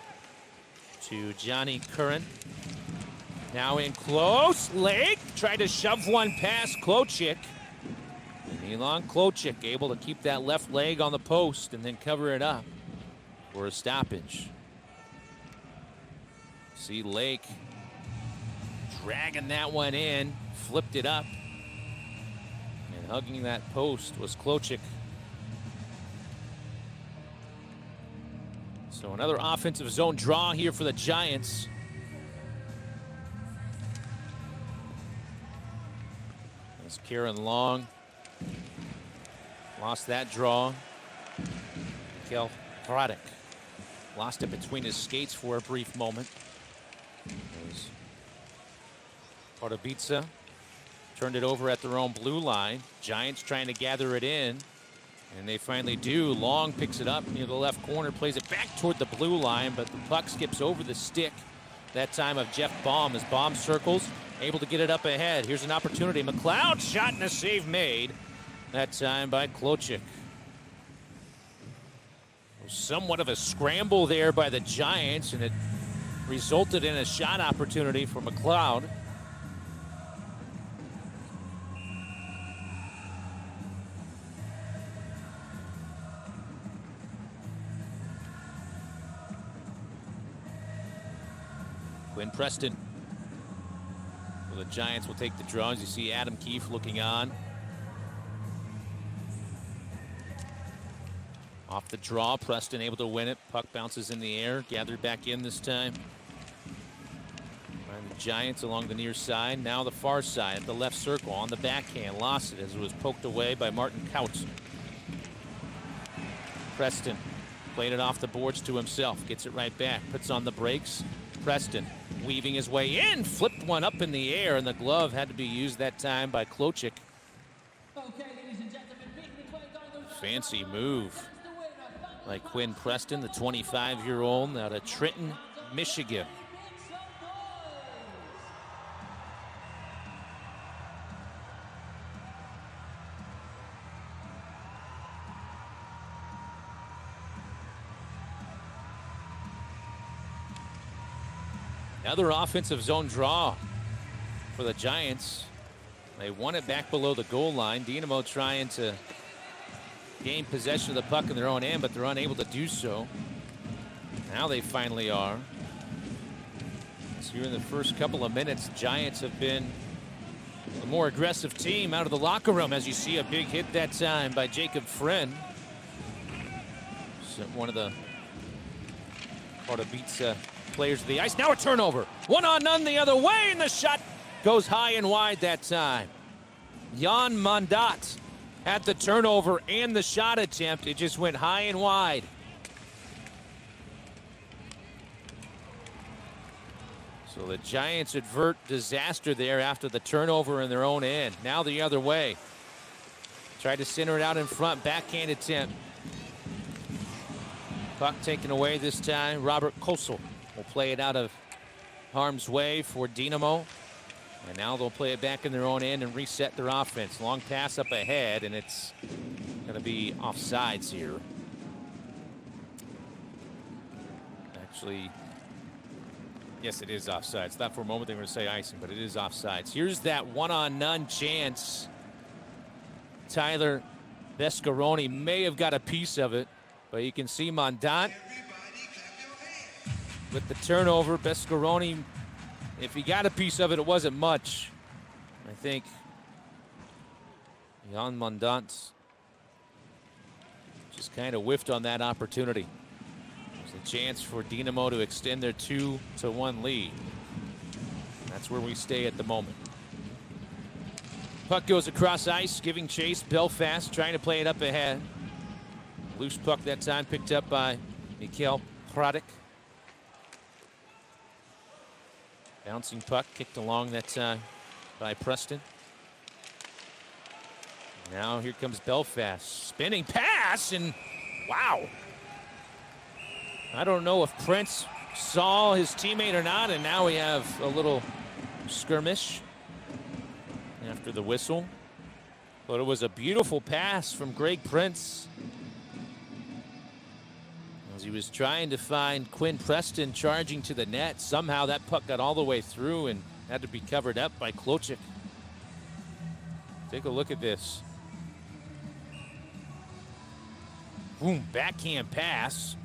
to Johnny Curran. Now in close. Lake tried to shove one past Klochik. Milan Klochik able to keep that left leg on the post and then cover it up for a stoppage. See Lake dragging that one in, flipped it up. And hugging that post was Klochik. So another offensive zone draw here for the Giants. As Kieran Long lost that draw. Mikhail Hradek lost it between his skates for a brief moment. As Pardubice turned it over at their own blue line. Giants trying to gather it in, and they finally do. Long picks it up near the left corner, plays it back toward the blue line, but the puck skips over the stick that time of Jeff Baum as Baum circles, able to get it up ahead. Here's an opportunity. McLeod shot and a save made, that time by Klochik. Somewhat of a scramble there by the Giants, and it resulted in a shot opportunity for McLeod. Quinn Preston. Well, the Giants will take the draw. As you see Adam Keefe looking on. Off the draw, Preston able to win it. Puck bounces in the air, gathered back in this time. And the Giants along the near side. Now the far side at the left circle on the backhand. Lost it as it was poked away by Martin Kautz. Preston played it off the boards to himself. Gets it right back. Puts on the brakes. Preston weaving his way in. Flipped one up in the air, and the glove had to be used that time by Klochik. Fancy move by Quinn Preston, the 25-year-old out of Trenton, Michigan. Another offensive zone draw for the Giants. They won it back below the goal line. Dynamo trying to gain possession of the puck in their own end, but they're unable to do so. Now they finally are. So here in the first couple of minutes, Giants have been a more aggressive team out of the locker room, as you see a big hit that time by Jacob Friend. So one of the Pardubice players of the ice. Now a turnover. 1-on-none the other way, and the shot goes high and wide that time. Jan Mandat at the turnover and the shot attempt. It just went high and wide. So the Giants avert disaster there after the turnover in their own end. Now the other way. Tried to center it out in front. Backhand attempt. Puck taken away this time. Robert Kosel will play it out of harm's way for Dynamo. And now they'll play it back in their own end and reset their offense. Long pass up ahead, and it's going to be offsides here. Actually, yes, it is offsides. Thought for a moment they were going to say icing, but it is offsides. Here's that one-on-none chance. Tyler Bescaroni may have got a piece of it, but you can see Mondant with the turnover. Bescaroni, if he got a piece of it, it wasn't much. I think Jan Mondant just kind of whiffed on that opportunity. There's a chance for Dynamo to extend their 2-1 lead. That's where we stay at the moment. Puck goes across ice, giving chase. Belfast trying to play it up ahead. Loose puck that time picked up by Mikhail Hradek. Bouncing puck kicked along that time by Preston. Now here comes Belfast. Spinning pass, and wow. I don't know if Prince saw his teammate or not, and now we have a little skirmish after the whistle. But it was a beautiful pass from Greg Prince as he was trying to find Quinn Preston charging to the net. Somehow that puck got all the way through and had to be covered up by Klochik. Take a look at this. Boom, backhand pass.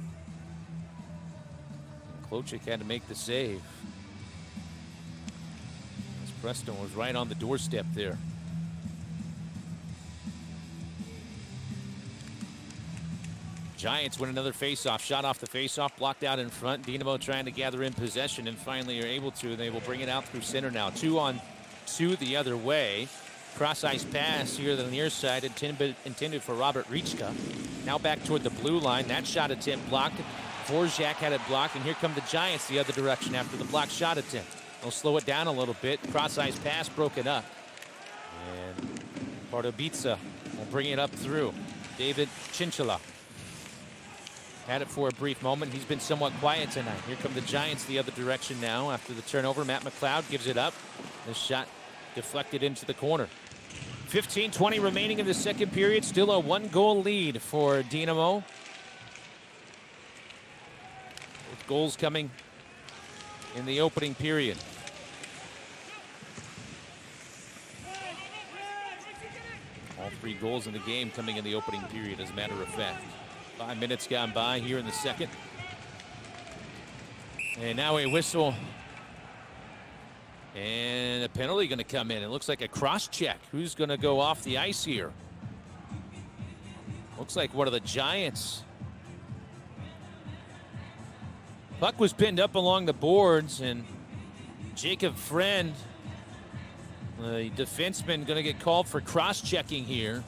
Klochik had to make the save. Preston was right on the doorstep there. Giants win another faceoff. Shot off the faceoff, blocked out in front. Dynamo trying to gather in possession and finally are able to. They will bring it out through center now. 2-on-2 the other way. Cross ice pass here to the near side intended for Robert Richka. Now back toward the blue line. That shot attempt blocked. Dvorak had it blocked, and here come the Giants the other direction after the block shot attempt. They'll slow it down a little bit. Cross-ice pass broken up. And Pardubice will bring it up through. David Chinchilla had it for a brief moment. He's been somewhat quiet tonight. Here come the Giants the other direction now after the turnover. Matt McLeod gives it up. This shot deflected into the corner. 15-20 remaining in the second period. Still a 1-goal lead for Dynamo. With goals coming in the opening period. All 3 goals in the game coming in the opening period, as a matter of fact. 5 minutes gone by here in the second. And now a whistle. And a penalty going to come in. It looks like a cross check. Who's going to go off the ice here? Looks like one of the Giants. Puck was pinned up along the boards, and Jacob Friend, the defenseman, going to get called for cross-checking here.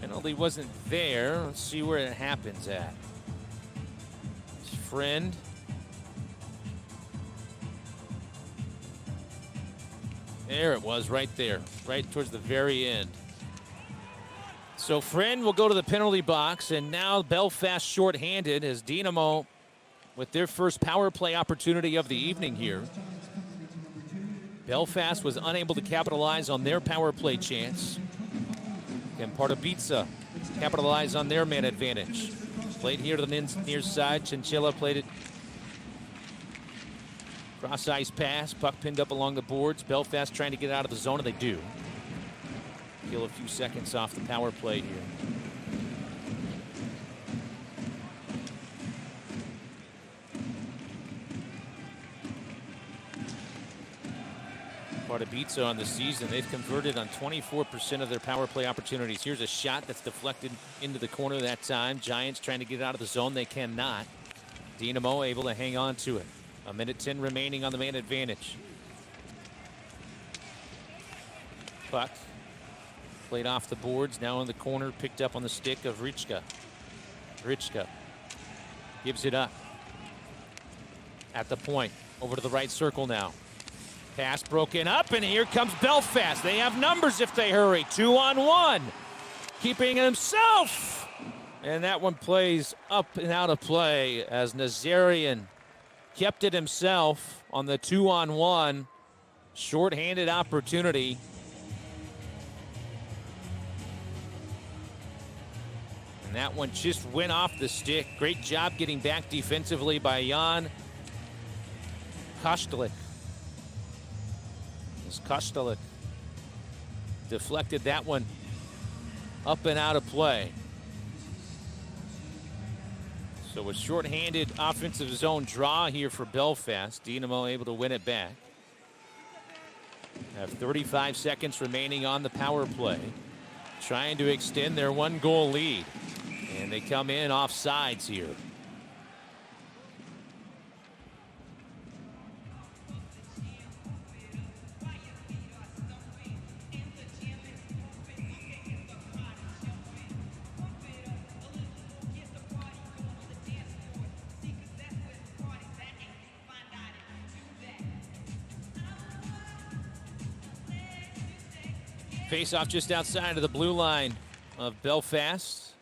Penalty wasn't there. Let's see where it happens at. It's Friend. There it was, right there, right towards the very end. So Friend will go to the penalty box, and now Belfast shorthanded as Dynamo with their first power play opportunity of the evening here. Belfast was unable to capitalize on their power play chance. And Pardubice capitalize on their man advantage. Played here to the near side. Chinchilla played it. Cross ice pass, puck pinned up along the boards. Belfast trying to get out of the zone, and they do. Kill a few seconds off the power play here. Pardubice on the season, they've converted on 24% of their power play opportunities. Here's a shot that's deflected into the corner that time. Giants trying to get out of the zone. They cannot. Dynamo able to hang on to it. 1:10 remaining on the man advantage. Puck played off the boards, now in the corner, picked up on the stick of Richka. Richka gives it up at the point, over to the right circle now. Pass broken up, and here comes Belfast. They have numbers if they hurry. 2-on-1, keeping it himself. And that one plays up and out of play as Nazarian kept it himself on the 2-on-1. Short-handed opportunity. And that one just went off the stick. Great job getting back defensively by Jan Kostelik. Kostelik deflected that one up and out of play. So a shorthanded offensive zone draw here for Belfast. Dynamo able to win it back. Have 35 seconds remaining on the power play. Trying to extend their 1-goal lead. And they come in off sides here. Face off just outside of the blue line of Belfast.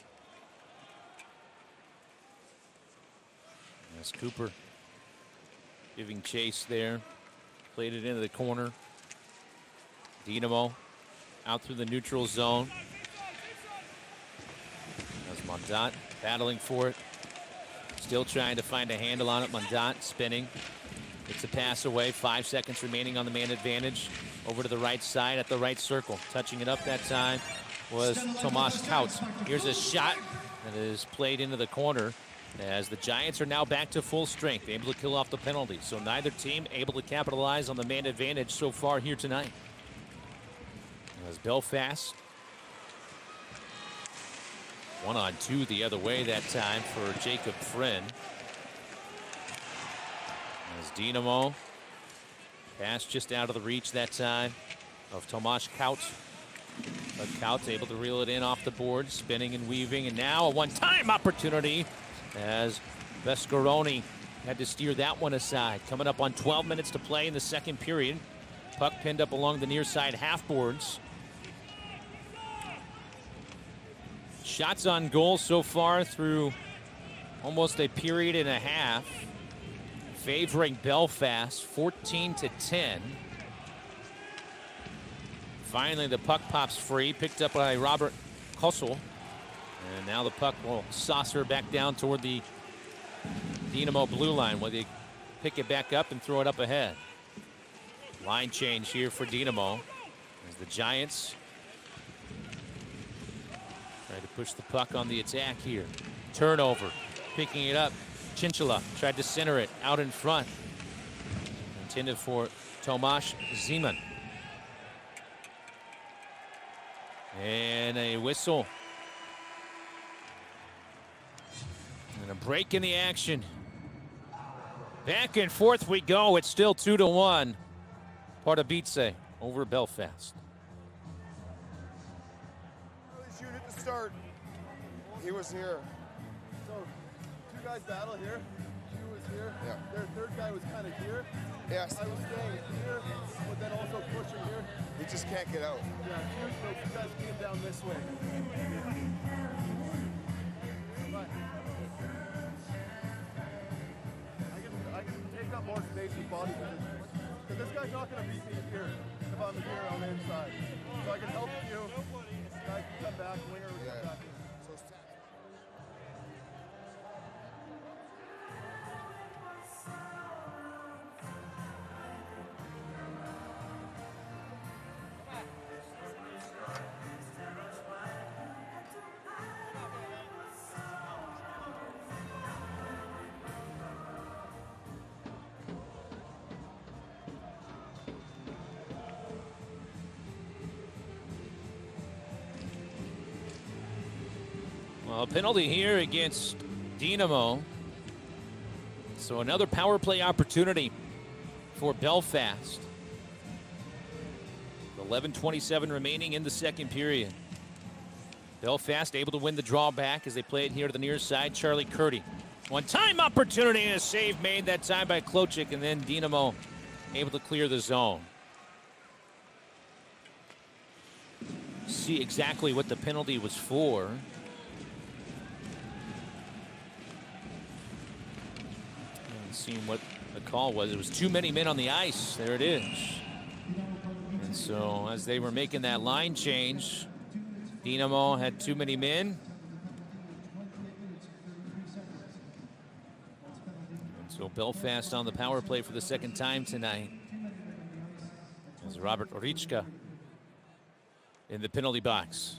As Cooper giving chase there. Played it into the corner. Dynamo out through the neutral zone. As Mondant battling for it. Still trying to find a handle on it. Mondant spinning. Gets a pass away. 5 seconds remaining on the man advantage. Over to the right side at the right circle. Touching it up that time was Tomasz Kaut. Here's a shot that is played into the corner as the Giants are now back to full strength, able to kill off the penalty. So neither team able to capitalize on the man advantage so far here tonight. As Belfast 1-on-2 the other way that time for Jacob Friend. As Dynamo pass just out of the reach that time of Tomasz Kaut. But Kaut able to reel it in off the board, spinning and weaving, and now a one-time opportunity as Vescaroni had to steer that one aside. Coming up on 12 minutes to play in the second period. Puck pinned up along the near side half boards. Shots on goal so far through almost a period and a half, favoring Belfast 14-10. Finally, the puck pops free, picked up by Robert Kossel. And now the puck will saucer back down toward the Dynamo blue line where they pick it back up and throw it up ahead. Line change here for Dynamo as the Giants try to push the puck on the attack here. Turnover, picking it up. Chinchilla tried to center it out in front. Intended for Tomasz Zeman. And a whistle. And a break in the action. Back and forth we go. It's still 2-1. Pardubice over Belfast. Shoot at the start. He was here. So, two guys battle here. He was here. Yeah. Their third guy was kind of here. Yes. I was staying here, but then also pushing here. He just can't get out. Yeah, so you guys came down this way. But I can take up more space with body position. Because this guy's not going to beat me here if I'm here on the inside. So I can help you. I can come back, winger will come back. So it's Well, a penalty here against Dynamo. So another power play opportunity for Belfast. 11:27 remaining in the second period. Belfast able to win the draw back as they play it here to the near side. Charlie Curdy. One-time opportunity and a save made that time by Klochik, and then Dynamo able to clear the zone. See exactly what the penalty was for. Seeing what the call was. It was too many men on the ice. There it is. And so as they were making that line change, Dynamo had too many men. And so Belfast on the power play for the second time tonight. As Robert Orichka in the penalty box.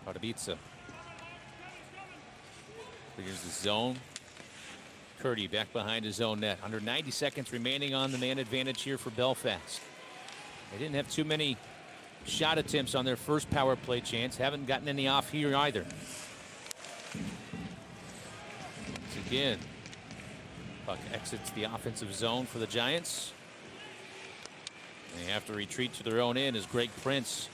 Pardubice clears the zone. Curdy back behind his own net. Under 90 seconds remaining on the man advantage here for Belfast. They didn't have too many shot attempts on their first power play chance. Haven't gotten any off here either. Once again, puck exits the offensive zone for the Giants. They have to retreat to their own end as Greg Prince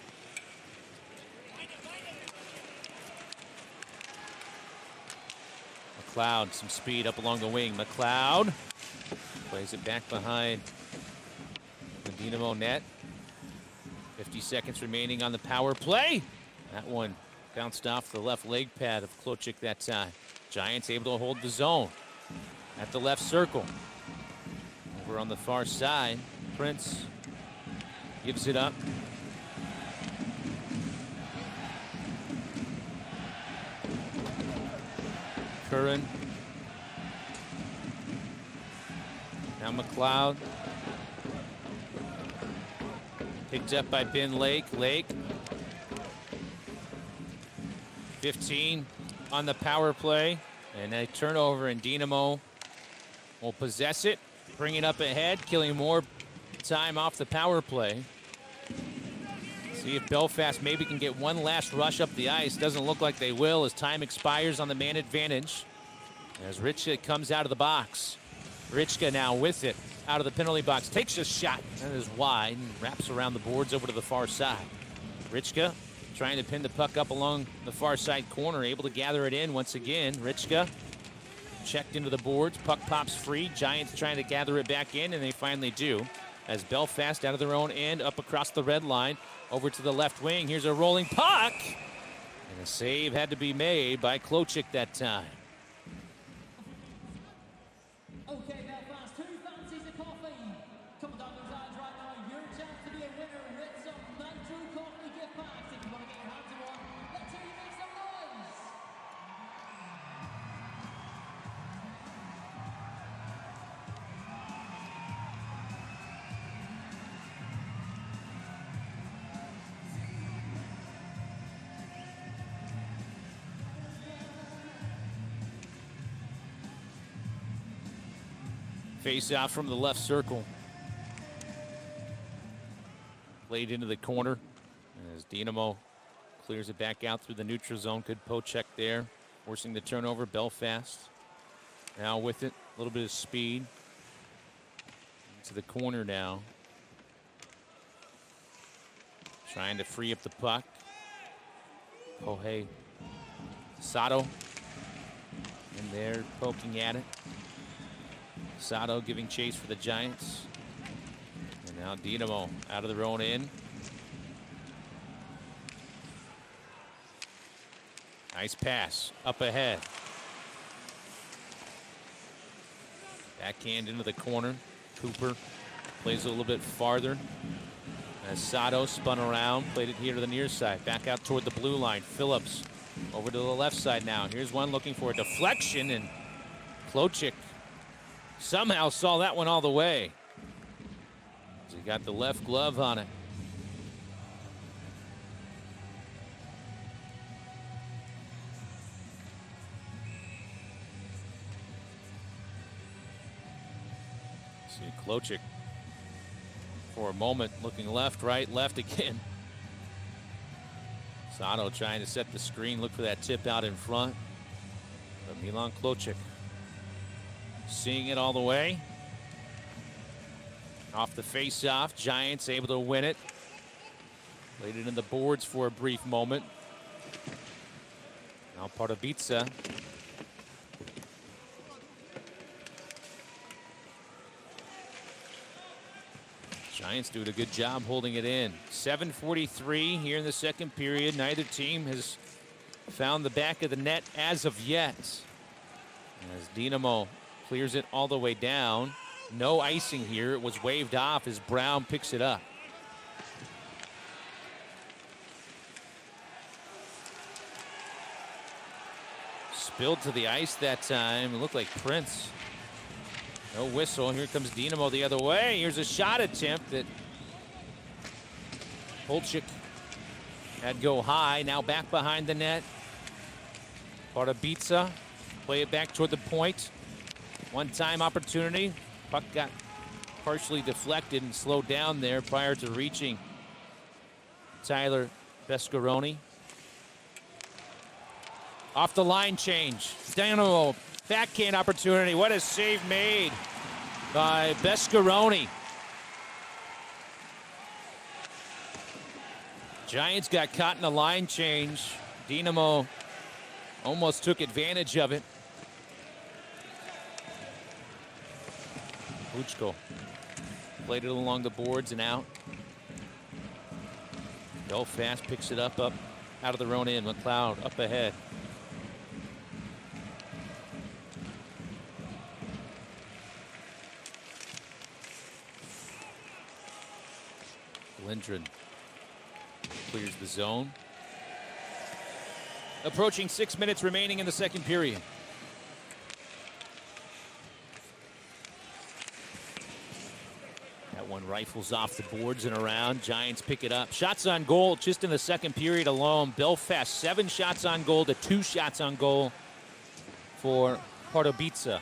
McLeod, some speed up along the wing. McLeod plays it back behind the Dynamo net. 50 seconds remaining on the power play. That one bounced off the left leg pad of Klochik that time. Giants able to hold the zone at the left circle. Over on the far side, Prince gives it up. Curran. Now McLeod. Picked up by Ben Lake. Lake. 15 on the power play. And a turnover, and Dynamo will possess it. Bring it up ahead, killing more time off the power play. See if Belfast maybe can get one last rush up the ice. Doesn't look like they will as time expires on the man advantage. As Richka comes out of the box. Richka now with it out of the penalty box. Takes a shot. That is wide and wraps around the boards over to the far side. Richka trying to pin the puck up along the far side corner. Able to gather it in once again. Richka checked into the boards. Puck pops free. Giants trying to gather it back in, and they finally do. As Belfast out of their own end, up across the red line, over to the left wing. Here's a rolling puck. And a save had to be made by Klochik that time. Okay, Belfast, who fancies a coffee? Come down those aisles right now. Your chance to be a winner with some Nitro Coffee gift packs. If you want to get your hands on one, let's hear you make some noise. Face out from the left circle. Played into the corner as Dynamo clears it back out through the neutral zone. Good poke check there, forcing the turnover. Belfast now with it. A little bit of speed. To the corner now. Trying to free up the puck. Kohei Sato in there poking at it. Sato giving chase for the Giants. And now Dynamo out of their own end. Nice pass up ahead. Backhand into the corner. Cooper plays a little bit farther. As Sato spun around, played it here to the near side. Back out toward the blue line. Phillips over to the left side now. Here's one looking for a deflection, and Klochik somehow saw that one all the way. He got the left glove on it. See Klochik for a moment looking left, right, left again. Sato trying to set the screen, look for that tip out in front. But Milan Klochik seeing it all the way. Off the face-off, Giants able to win it. Played it in the boards for a brief moment. Now Pardubice. Giants doing a good job holding it in. 7:43 here in the second period. Neither team has found the back of the net as of yet. As Dynamo clears it all the way down. No icing here. It was waved off as Brown picks it up. spilled to the ice that time. It looked like Prince. No whistle. Here comes Dynamo the other way. Here's a shot attempt that Holchik had go high. Now back behind the net. Pardubice play it back toward the point. One-time opportunity. Puck got partially deflected and slowed down there prior to reaching Tyler Bescaroni. Off the line change. Dynamo backhand opportunity. What a save made by Bescaroni. Giants got caught in a line change. Dynamo almost took advantage of it. Uchko played it along the boards and out. Belfast picks it up out of their own end. McLeod up ahead. Lindgren clears the zone. Approaching 6 minutes remaining in the second period. That one rifles off the boards and around. Giants pick it up. Shots on goal just in the second period alone. Belfast 7 shots on goal to 2 shots on goal for Pardubice.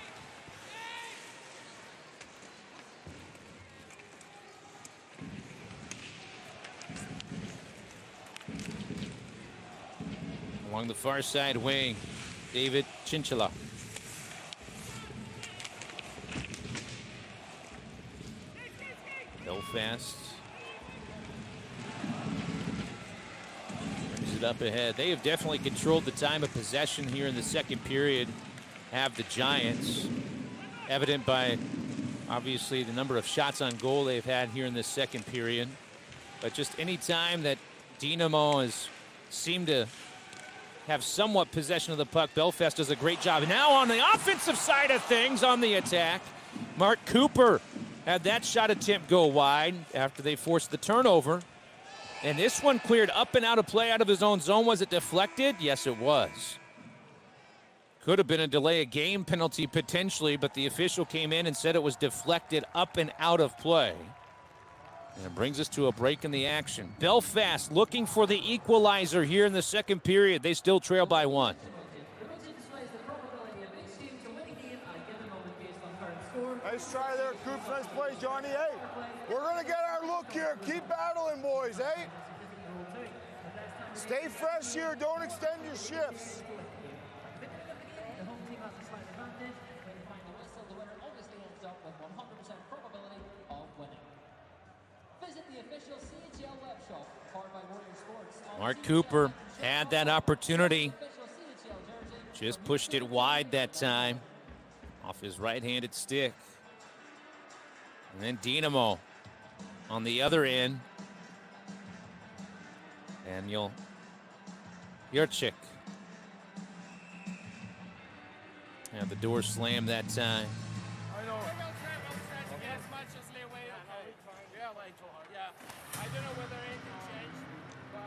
Along the far side wing, David Chinchilla. Belfast brings it up ahead. They have definitely controlled the time of possession here in the second period, have the Giants. Evident by, obviously, the number of shots on goal they've had here in this second period. But just any time that Dynamo has seemed to have somewhat possession of the puck, Belfast does a great job. Now on the offensive side of things, on the attack, Mark Cooper had that shot attempt go wide after they forced the turnover. And this one cleared up and out of play out of his own zone. Was it deflected? Yes, it was. Could have been a delay of game penalty potentially, but the official came in and said it was deflected up and out of play. And it brings us to a break in the action. Belfast looking for the equalizer here in the second period. They still trail by 1. Nice try there, Coops. Nice play, Johnny. Hey, we're going to get our look here. Keep battling, boys, eh? Stay fresh here. Don't extend your shifts. The home team has a slight advantage. When you find the whistle, the winner obviously ends up with 100% probability of winning. Visit the official CHL web shop, powered by Warrior Sports. Mark Cooper had that opportunity. Just pushed it wide that time off his right-handed stick. And then Dynamo on the other end. Daniel Yurchik. And the door slammed that time. I know. As much as leeway. Yeah, like, yeah. I don't know whether anything changed, but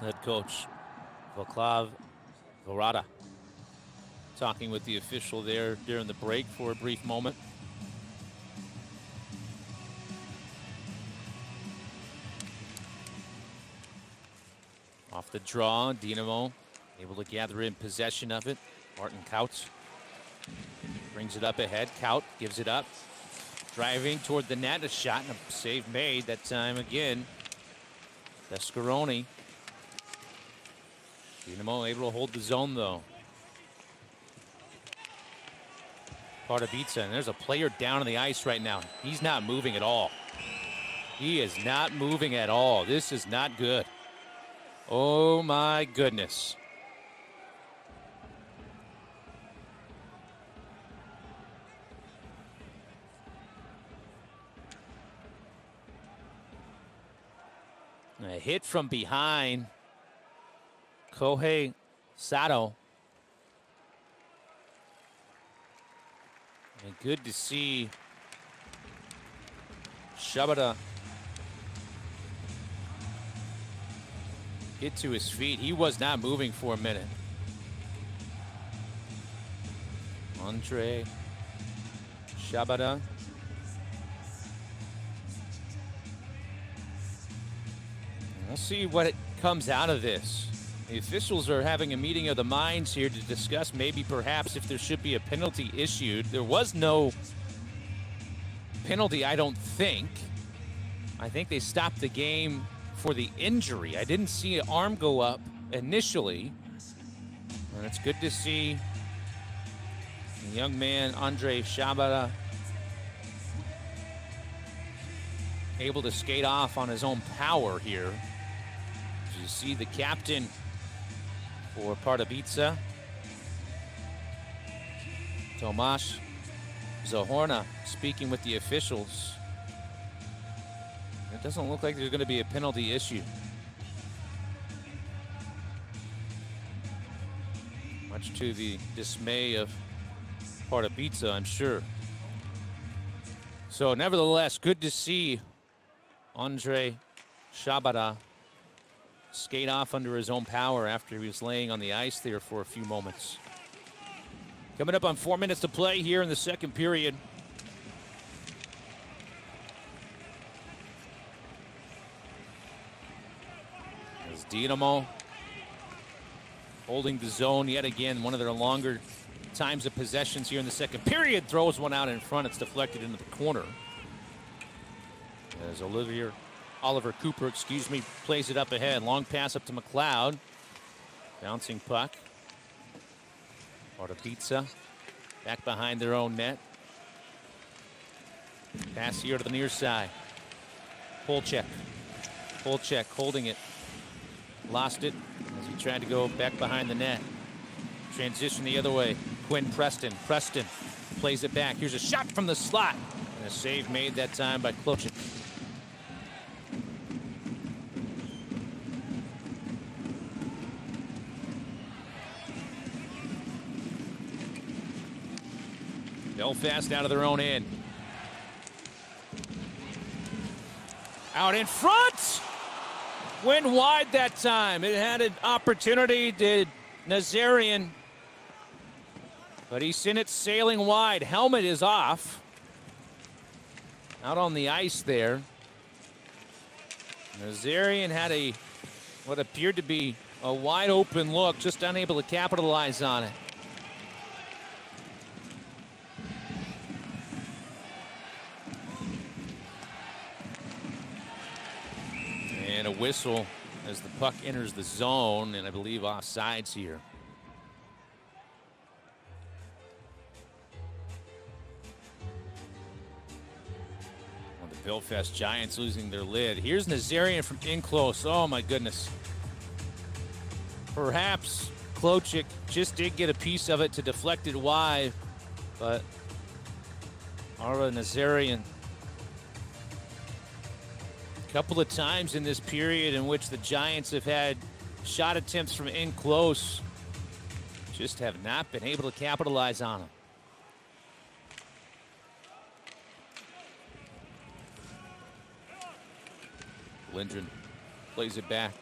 Head coach Vaclav Varada talking with the official there during the break for a brief moment. Off the draw, Dynamo able to gather in possession of it. Martin Kaut brings it up ahead. Kaut gives it up. Driving toward the net, a shot and a save made that time again. Bescaroni. Dynamo able to hold the zone though. Pardubice, and there's a player down on the ice right now. He's not moving at all. He is not moving at all. This is not good. Oh my goodness. A hit from behind. Kohei Sato. And good to see Shabada get to his feet. He was not moving for a minute. Andre Shabada. We'll see what it comes out of this. The officials are having a meeting of the minds here to discuss maybe perhaps if there should be a penalty issued. There was no penalty, I don't think. I think they stopped the game for the injury. I didn't see an arm go up initially. And it's good to see the young man, Andre Shabada, able to skate off on his own power here. As you see the captain for Pardubice, Tomasz Zahorna, speaking with the officials. It doesn't look like there's going to be a penalty issue. Much to the dismay of Pardubice, I'm sure. So nevertheless, good to see Andre Shabada skate off under his own power after he was laying on the ice there for a few moments. Coming up on 4 minutes to play here in the second period. As Dynamo holding the zone yet again, one of their longer times of possessions here in the second period. Throws one out in front. It's deflected into the corner. As Oliver Cooper, plays it up ahead. Long pass up to McLeod. Bouncing puck. Pardubice back behind their own net. Pass here to the near side. Polchek holding it. Lost it as he tried to go back behind the net. Transition the other way. Quinn Preston. Preston plays it back. Here's a shot from the slot. And a save made that time by Klochik. Belfast out of their own end. Out in front! Went wide that time. It had an opportunity, did Nazarian. But he sent it sailing wide. Helmet is off. Out on the ice there. Nazarian had what appeared to be a wide open look, just unable to capitalize on it. And a whistle as the puck enters the zone, and I believe offsides here. Well, the Belfast Giants losing their lid. Here's Nazarian from in close. Oh my goodness. Perhaps Klochik just did get a piece of it to deflect it wide, but Ara Nazarian, couple of times in this period in which the Giants have had shot attempts from in close, just have not been able to capitalize on them. Lindgren plays it back.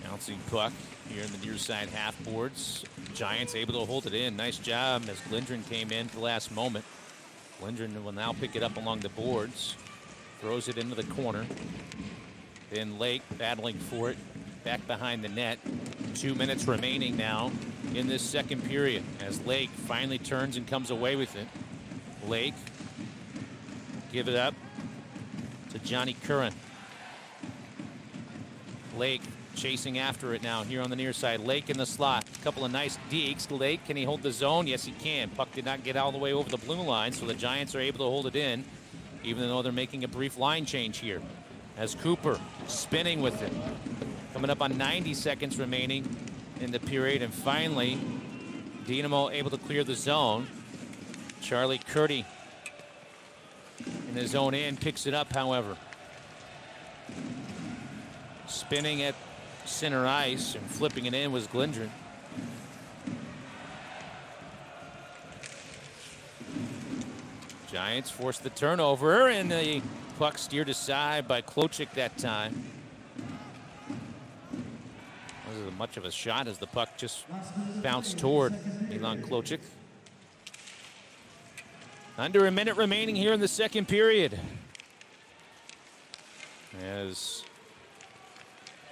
Bouncing puck here in the near side half boards. Giants able to hold it in. Nice job as Lindgren came in at the last moment. Lindgren will now pick it up along the boards. Throws it into the corner. Then Lake battling for it. Back behind the net. 2 minutes remaining now in this second period as Lake finally turns and comes away with it. Lake give it up to Johnny Curran. Lake chasing after it now here on the near side. Lake in the slot. A couple of nice dekes. Lake, can he hold the zone? Yes, he can. Puck did not get all the way over the blue line, so the Giants are able to hold it in, even though they're making a brief line change here. As Cooper spinning with it. Coming up on 90 seconds remaining in the period, and finally, Dynamo able to clear the zone. Charlie Curdy in his own end picks it up, however. Spinning at center ice and flipping it in was Glendron. Giants forced the turnover, and the puck steered aside by Klochik that time. Wasn't much of a shot as the puck just bounced toward Milan Klochik. Under a minute remaining here in the second period. As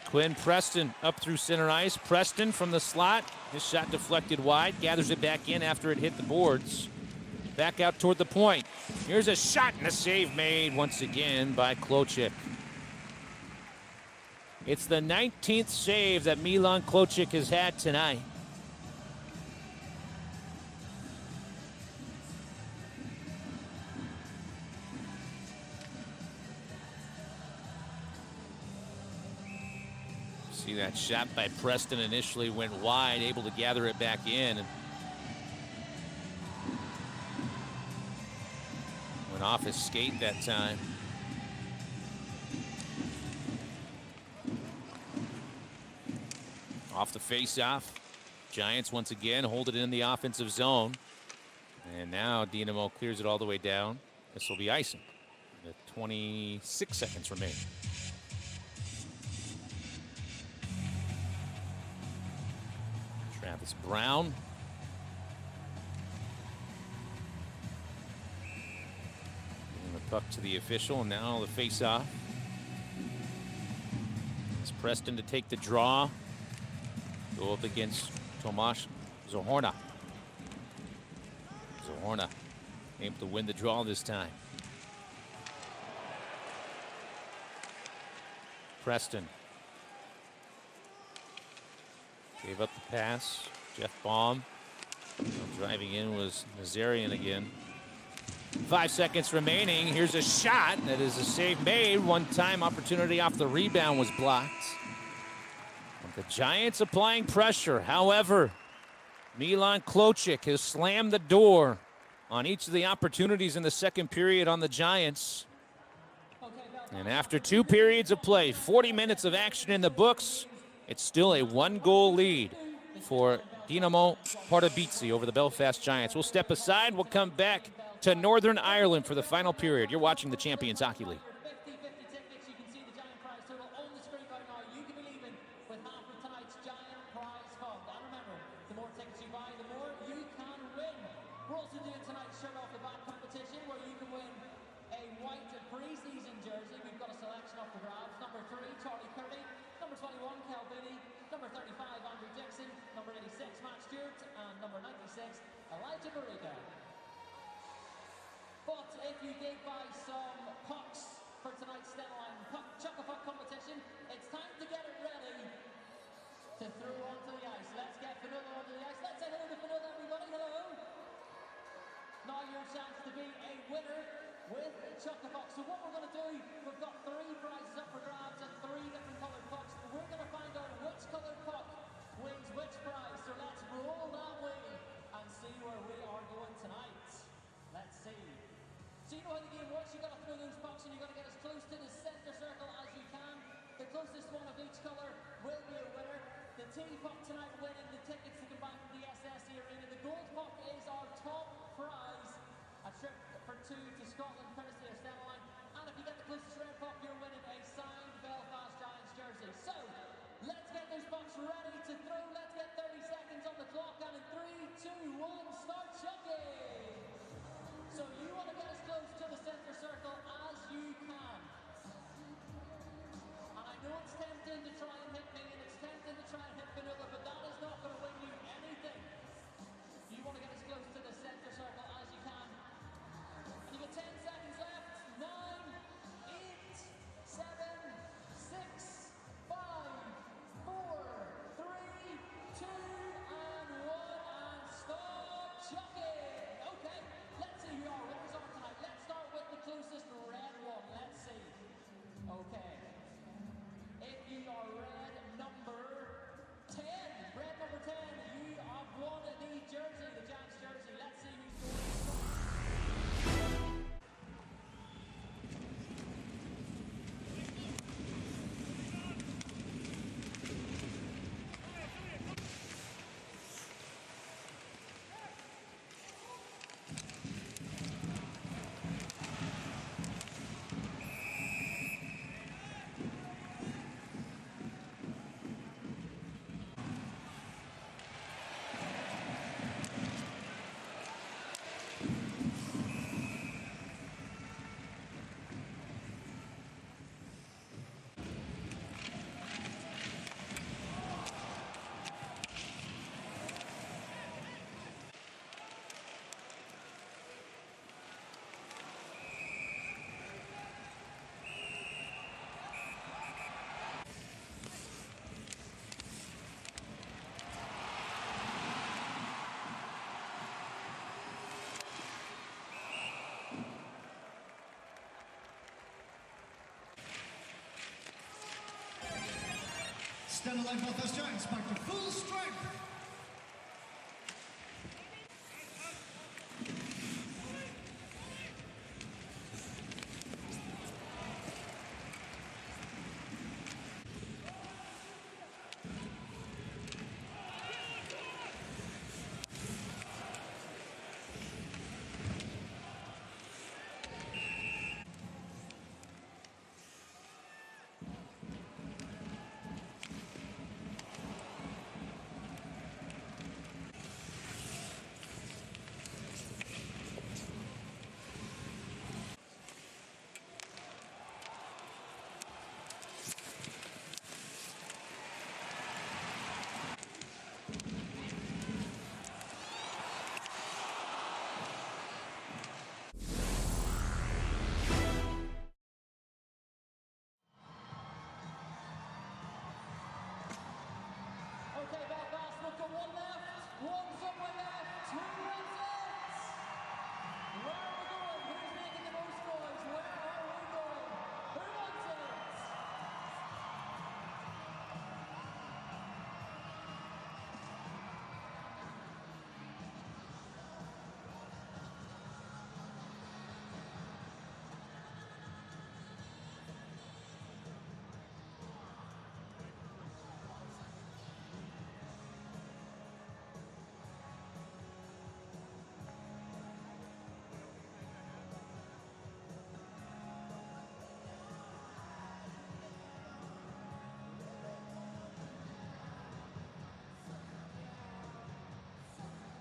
Quinn Preston up through center ice. Preston from the slot. His shot deflected wide. Gathers it back in after it hit the boards. Back out toward the point. Here's a shot and a save made once again by Klochik. It's the 19th save that Milan Klochik has had tonight. See that shot by Preston initially went wide, able to gather it back in. And went off his skate that time. Off the face-off. Giants once again hold it in the offensive zone. And now Dynamo clears it all the way down. This will be icing. With 26 seconds remaining. Travis Brown. Giving the puck to the official, and now the face-off. It's Preston to take the draw. Go up against Tomasz Zohorna. Zohorna able to win the draw this time. Preston. Gave up the pass. Jeff Baum. Driving in was Nazarian again. 5 seconds remaining. Here's a shot. That is a save made. One-time opportunity off the rebound was blocked. The Giants applying pressure. However, Milan Klochik has slammed the door on each of the opportunities in the second period on the Giants. And after 2 periods of play, 40 minutes of action in the books, it's still a 1-goal lead for Dynamo Pardubice over the Belfast Giants. We'll step aside. We'll come back to Northern Ireland for the final period. You're watching the Champions Hockey League. But if you did buy some pucks for tonight's deadline chuck-a-puck competition, it's time to get it ready to throw onto the ice. Let's get Fanola onto the ice. Let's say hello to Fanola, everybody. Hello. Now your chance to be a winner with chuck-a-puck. So what we're going to do, we've got 3 prizes up for grabs and 3 different coloured pucks. We're going to find out which coloured puck wins which prize. So let's roll that way and see where we are going tonight. Let's see. So you know how the game works. You've got to throw those pucks and you've got to get as close to the centre circle as you can. The closest one of each colour will be a winner. The team puck tonight winning the tickets to come back to the SSE Arena. The gold puck is our top prize. A trip for 2 to Scotland, courtesy of Stenline. And if you get the closest red puck, you're winning a signed Belfast Giants jersey. So, let's get those pucks ready to throw. Let's get 30 seconds on the clock. And in 3, 2, 1, start chucking. So you want to get as close to the centre circle as you can. And I know it's tempting to try and hit me, and it's tempting to try and hit Fanola, but that is not going to win you anything. You want to get as close to the centre circle as you can. And you've got 10 seconds left. 9, 8, 7, 6, 5, 4, 3, 2, and 1, and stop chucking. Okay, let's see who our winners are tonight. Let's start Stand alive, Belfast Giants, back to full strength. Okay, Belfast, look to one left, one somewhere left, two runs it! Where are we going? Who's making the most noise? Where are we going? Who wants it?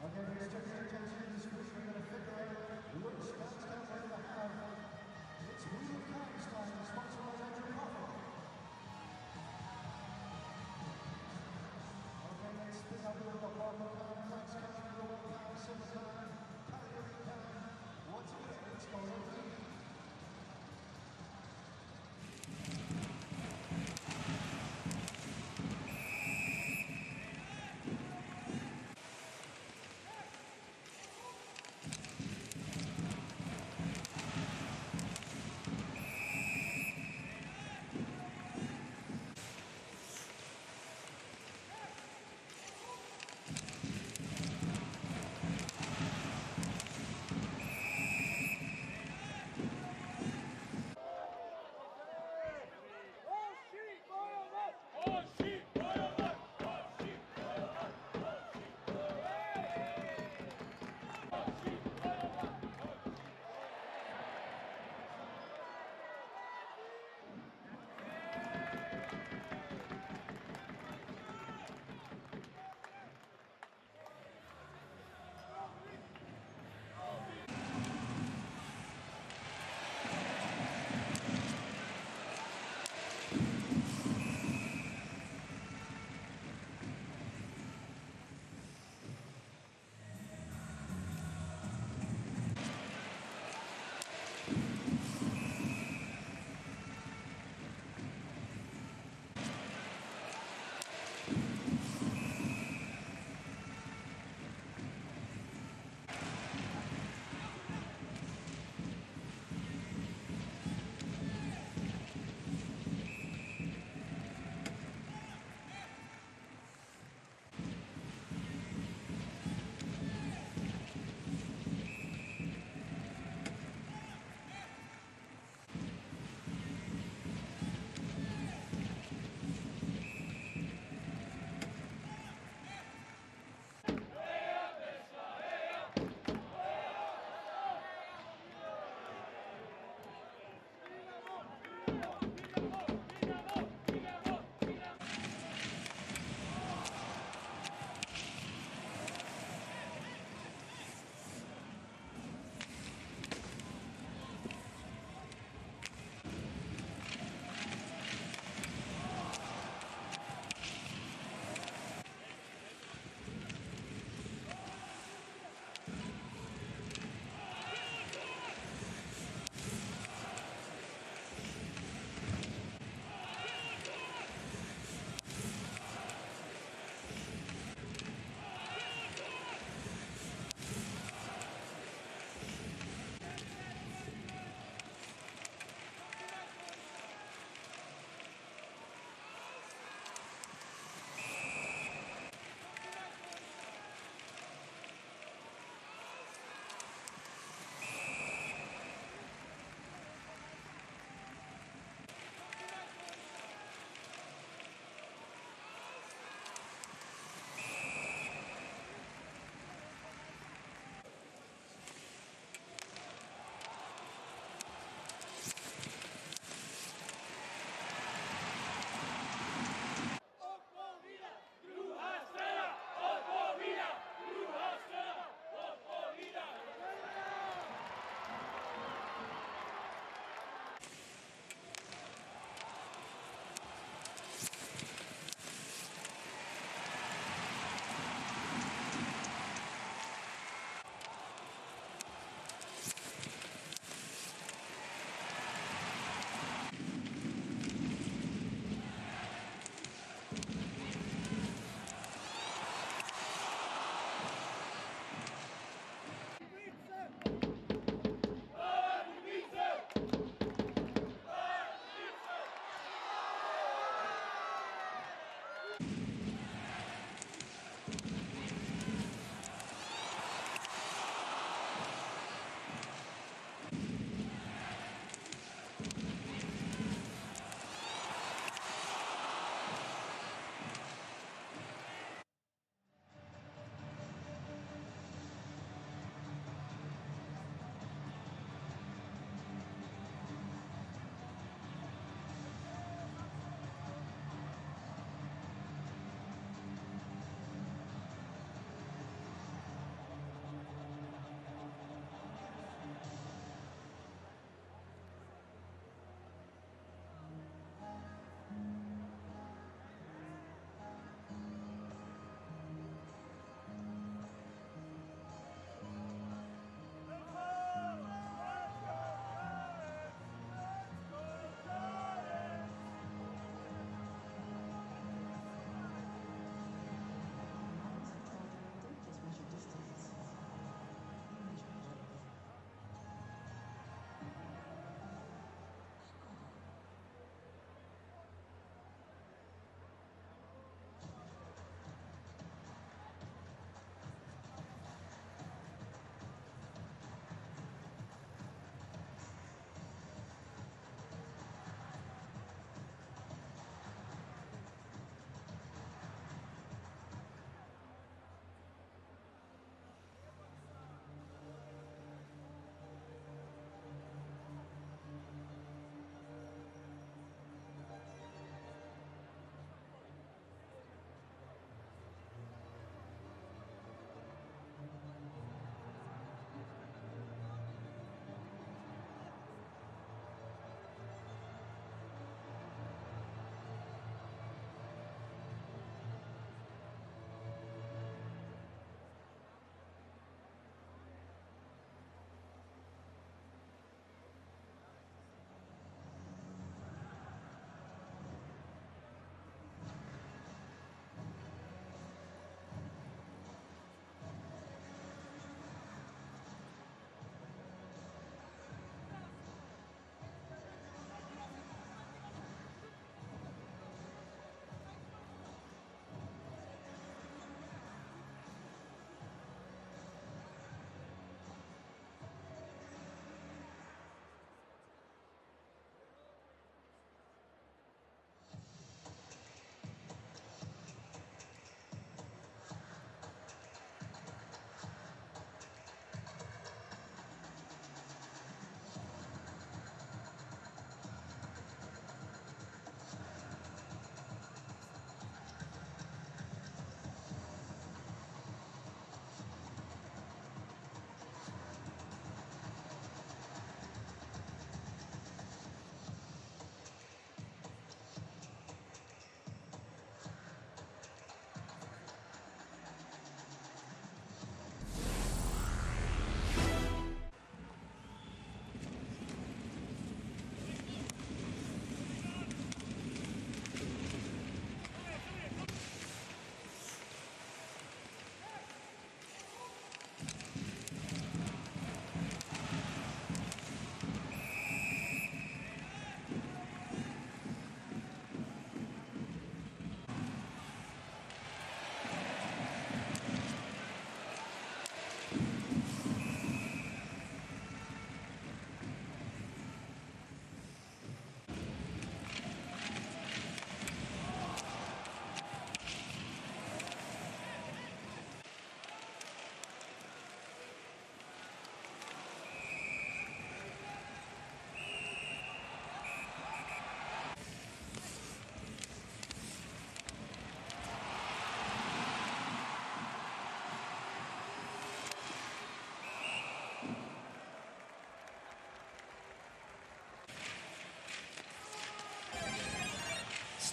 Okay, here's your attention. This week we're going to figure out which Scots can we're going to have. It's Real Times time, sponsored by Andrew Coffin. Okay, let's spin up a little purple can, flax can, gold can, silver can, Calgary can. Once again, it's going to be.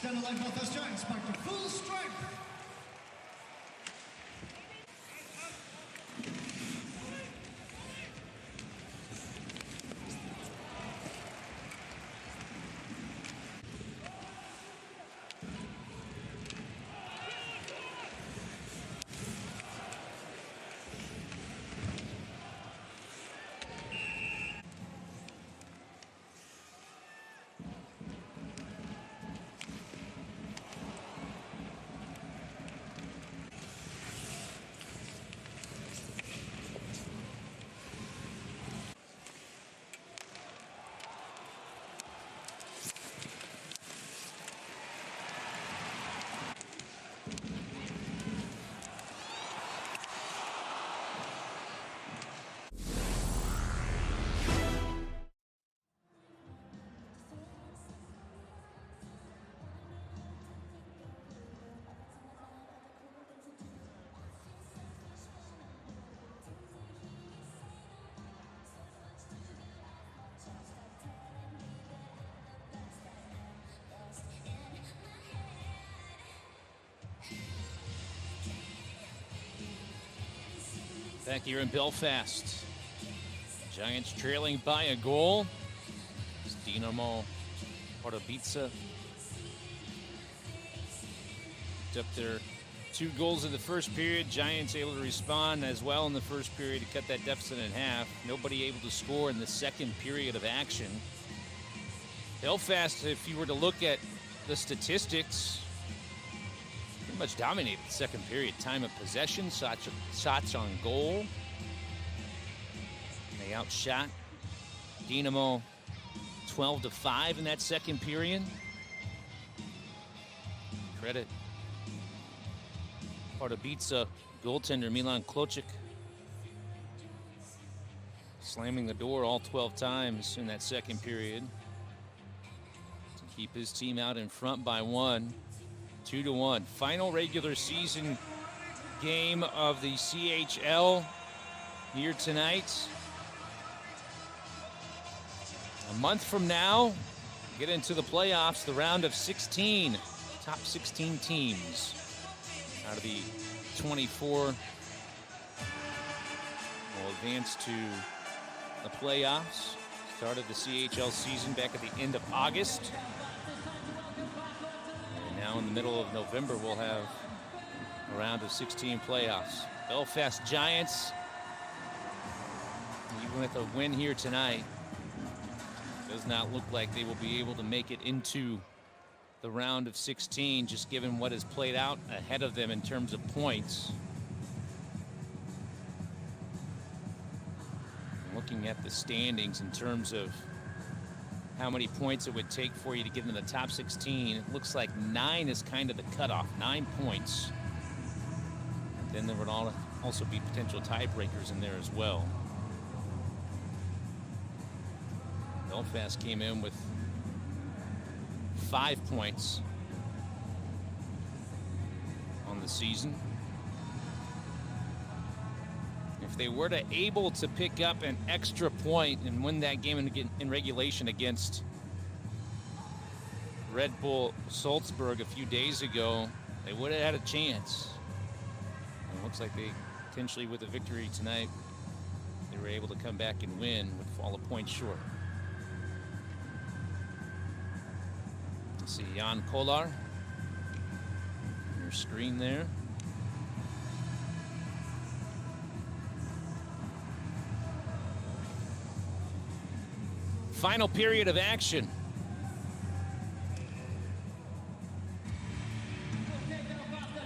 Stand alive, Belfast Giants, back to full strength. Back here in Belfast, Giants trailing by a goal. It's Dynamo Pardubice took their 2 goals in the first period. Giants able to respond as well in the first period to cut that deficit in half. Nobody able to score in the second period of action. Belfast, if you were to look at the statistics, pretty much dominated the second period. Time of possession, shots on goal. They outshot Dynamo 12-5 in that second period. Credit Pardubice goaltender Milan Klochik slamming the door all 12 times in that second period to keep his team out in front by 1. 2-1. Final regular season game of the CHL here tonight. A month from now, get into the playoffs, the round of 16. Top 16 teams out of the 24 will advance to the playoffs. Started the CHL season back at the end of August. Now in the middle of November, we'll have a round of 16 playoffs. Belfast Giants, even with a win here tonight, does not look like they will be able to make it into the round of 16, just given what has played out ahead of them in terms of points. Looking at the standings in terms of how many points it would take for you to get into the top 16. It looks like 9 is kind of the cutoff, 9 points. And then there would also be potential tiebreakers in there as well. Belfast came in with 5 points on the season. If they were able to pick up an extra point and win that game in regulation against Red Bull Salzburg a few days ago, they would have had a chance. And it looks like they potentially, with a victory tonight, they were able to come back and win, would fall a point short. See Jan Kolar on your screen there. Final period of action.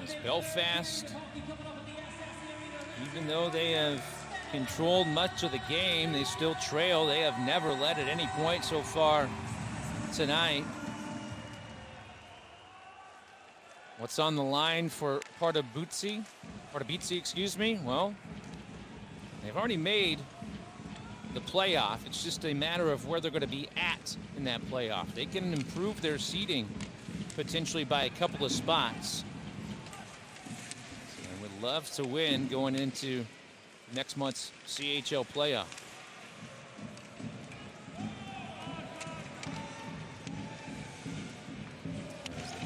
As Belfast, even though they have controlled much of the game, they still trail. They have never led at any point so far tonight. What's on the line for Pardubice, excuse me? Well, they've already made the playoff. It's just a matter of where they're going to be at in that playoff. They can improve their seeding potentially by a couple of spots. And would love to win going into next month's CHL playoff.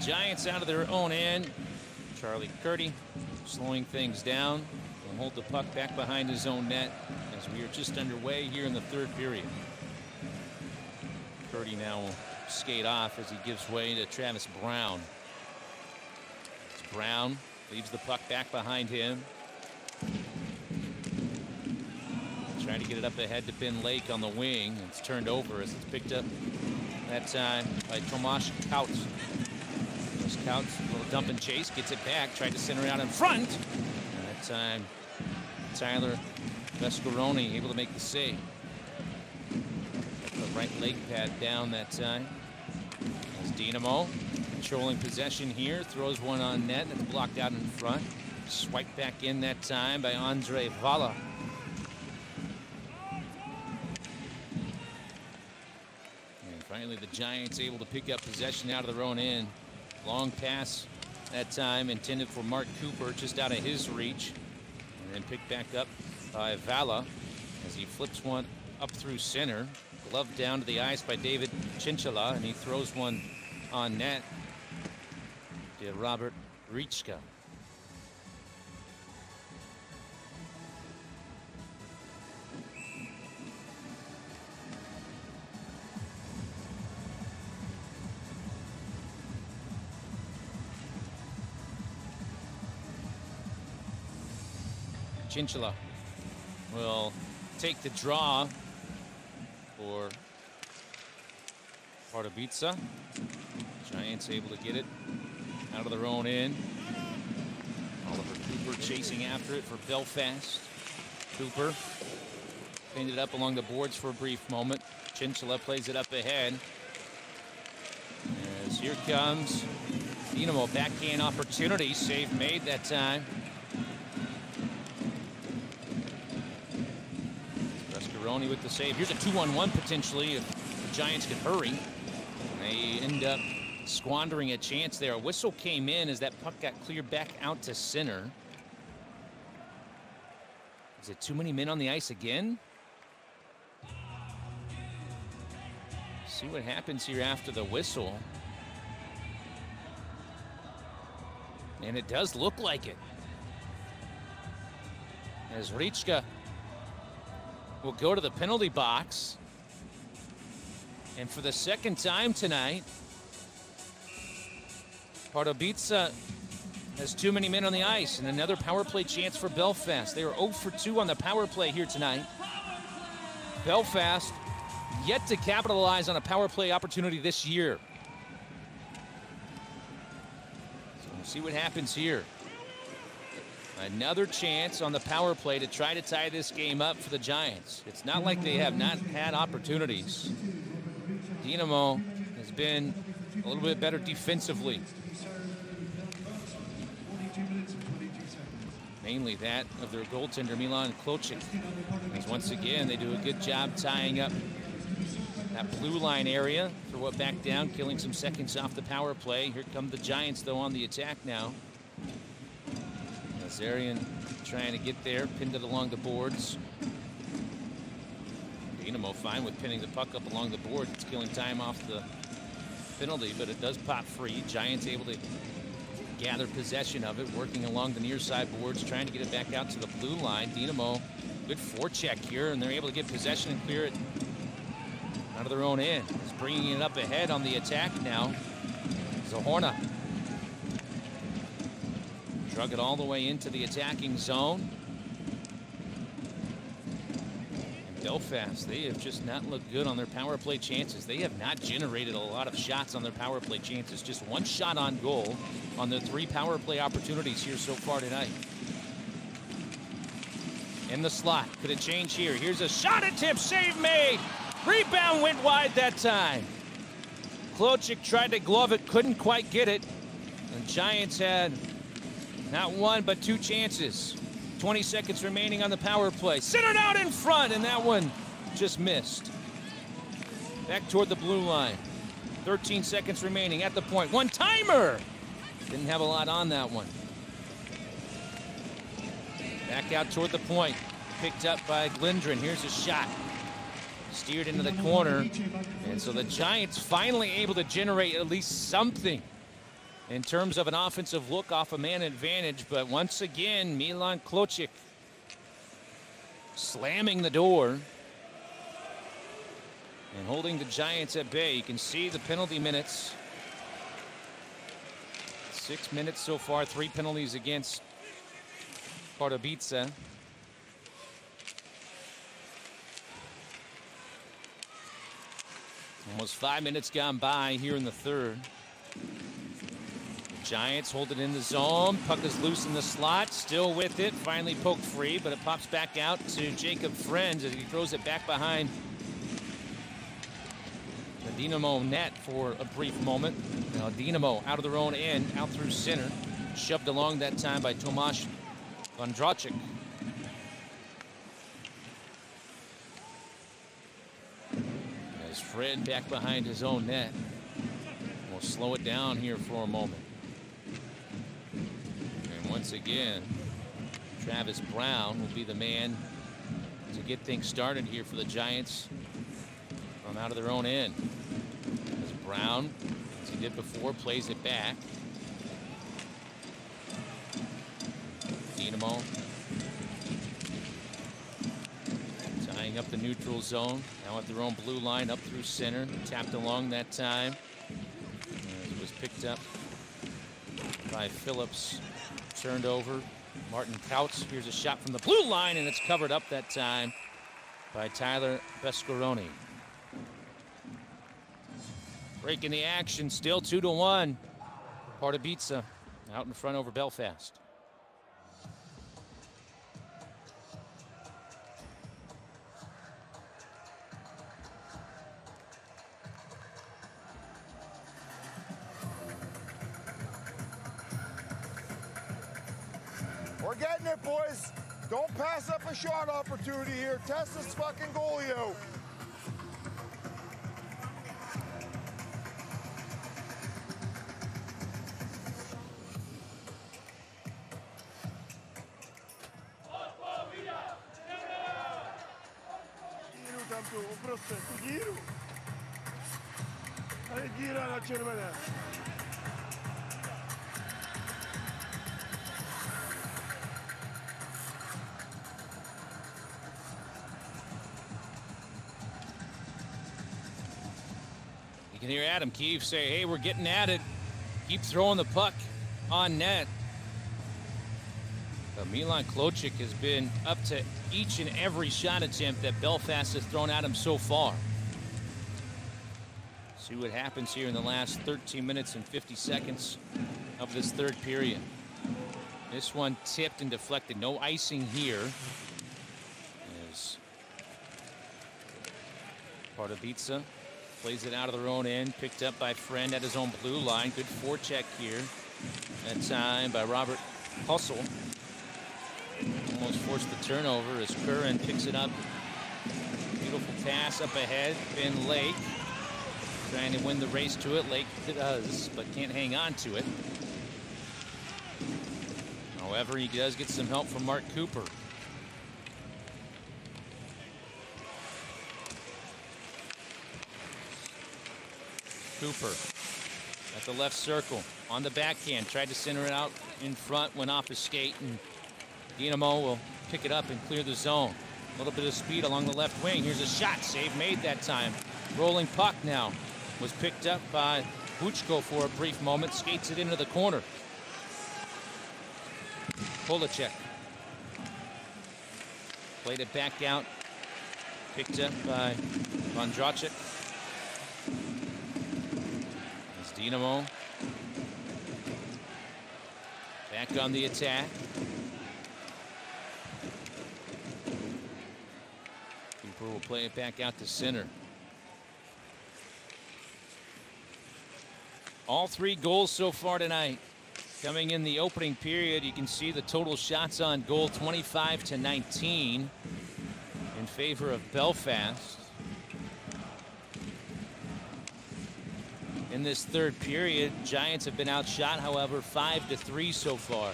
Giants out of their own end. Charlie Curdy slowing things down. Will hold the puck back behind his own net as we are just underway here in the third period. Curdy now will skate off as he gives way to Travis Brown. As Brown leaves the puck back behind him. Trying to get it up ahead to Ben Lake on the wing. It's turned over as it's picked up that time by Tomasz Kaut. Kautz, a little dump and chase, gets it back, tried to center it out in front. And that time, Tyler Vescaroni able to make the save. Got the right leg pad down that time. As Dynamo controlling possession here, throws one on net, and it's blocked out in front. Swiped back in that time by Andre Vala. And finally, the Giants able to pick up possession out of their own end. Long pass that time intended for Mark Cooper, just out of his reach. And then picked back up by Vala as he flips one up through center. Gloved down to the ice by David Chinchala, and he throws one on net to Robert Riczka. Chinchala will take the draw for Pardubice. Giants able to get it out of their own end. Oliver Cooper chasing after it for Belfast. Cooper pinned it up along the boards for a brief moment. Chinchala plays it up ahead. As here comes Dynamo, backhand opportunity. Save made that time. With the save. Here's a 2-on-1 potentially if the Giants could hurry. They end up squandering a chance there. A whistle came in as that puck got cleared back out to center. Is it too many men on the ice again? See what happens here after the whistle. And it does look like it. As Riczka will go to the penalty box. And for the second time tonight, Pardubice has too many men on the ice, and another power play chance for Belfast. They are 0 for 2 on the power play here tonight. Belfast yet to capitalize on a power play opportunity this year. So we'll see what happens here. Another chance on the power play to try to tie this game up for the Giants. It's not like they have not had opportunities. Dynamo has been a little bit better defensively. Mainly that of their goaltender, Milan Klocik. As once again, they do a good job tying up that blue line area. Throw it back down, killing some seconds off the power play. Here come the Giants, though, on the attack now. Zarian trying to get there, pinned it along the boards. Dynamo fine with pinning the puck up along the board. It's killing time off the penalty, but it does pop free. Giants able to gather possession of it, working along the near side boards, trying to get it back out to the blue line. Dynamo, good forecheck here, and they're able to get possession and clear it out of their own end. It's bringing it up ahead on the attack now. Zahorna. Drug it all the way into the attacking zone. And Belfast, they have just not looked good on their power play chances. They have not generated a lot of shots on their power play chances. Just one shot on goal on their 3 power play opportunities here so far tonight. In the slot, could it change here? Here's a shot attempt, save made. Rebound went wide that time. Klocik tried to glove it, couldn't quite get it. And Giants had not one, but 2 chances. 20 seconds remaining on the power play. Centered out in front, and that one just missed. Back toward the blue line. 13 seconds remaining at the point. One-timer! Didn't have a lot on that one. Back out toward the point. Picked up by Glendron. Here's a shot. Steered into the corner. And so the Giants finally able to generate at least something in terms of an offensive look off a man advantage, but once again, Milan Klocic slamming the door and holding the Giants at bay. You can see the penalty minutes. 6 minutes so far, 3 penalties against Pardubice. Almost 5 minutes gone by here in the third. The Giants hold it in the zone. Puck is loose in the slot, still with it. Finally poked free, but it pops back out to Jacob Friends as he throws it back behind the Dynamo net for a brief moment. Now Dynamo out of their own end, out through center. Shoved along that time by Tomasz Vondracek. As Fred back behind his own net. We'll slow it down here for a moment. And once again, Travis Brown will be the man to get things started here for the Giants from out of their own end. As Brown, as he did before, plays it back. Dynamo tying up the neutral zone. Now at their own blue line, up through center. Tapped along that time. As it was picked up by Phillips. Turned over. Martin Kautz. Here's a shot from the blue line, and it's covered up that time by Tyler Bescaroni. Breaking the action, still 2-1. Pardubice out in front over Belfast. We're getting it, boys. Don't pass up a shot opportunity here. Test this fucking goalie out. You can hear Adam Keefe say, hey, we're getting at it. Keep throwing the puck on net. But Milan Klocic has been up to each and every shot attempt that Belfast has thrown at him so far. See what happens here in the last 13 minutes and 50 seconds of this third period. This one tipped and deflected. No icing here. As Pardubice plays it out of their own end. Picked up by Friend at his own blue line. Good forecheck here. That time by Robert Hussel. Almost forced the turnover as Curran picks it up. Beautiful pass up ahead. Ben Lake trying to win the race to it. Lake does, but can't hang on to it. However, he does get some help from Mark Cooper. Cooper at the left circle on the backhand. Tried to center it out in front, went off his skate, and Dynamo will pick it up and clear the zone. A little bit of speed along the left wing. Here's a shot. Save made that time. Rolling puck now was picked up by Buchko for a brief moment. Skates it into the corner. Polacek played it back out. Picked up by Vondracek. As Dynamo back on the attack. Cooper will play it back out to center. All 3 goals so far tonight coming in the opening period. You can see the total shots on goal, 25-19 in favor of Belfast. In this third period, Giants have been outshot, however, 5-3 so far.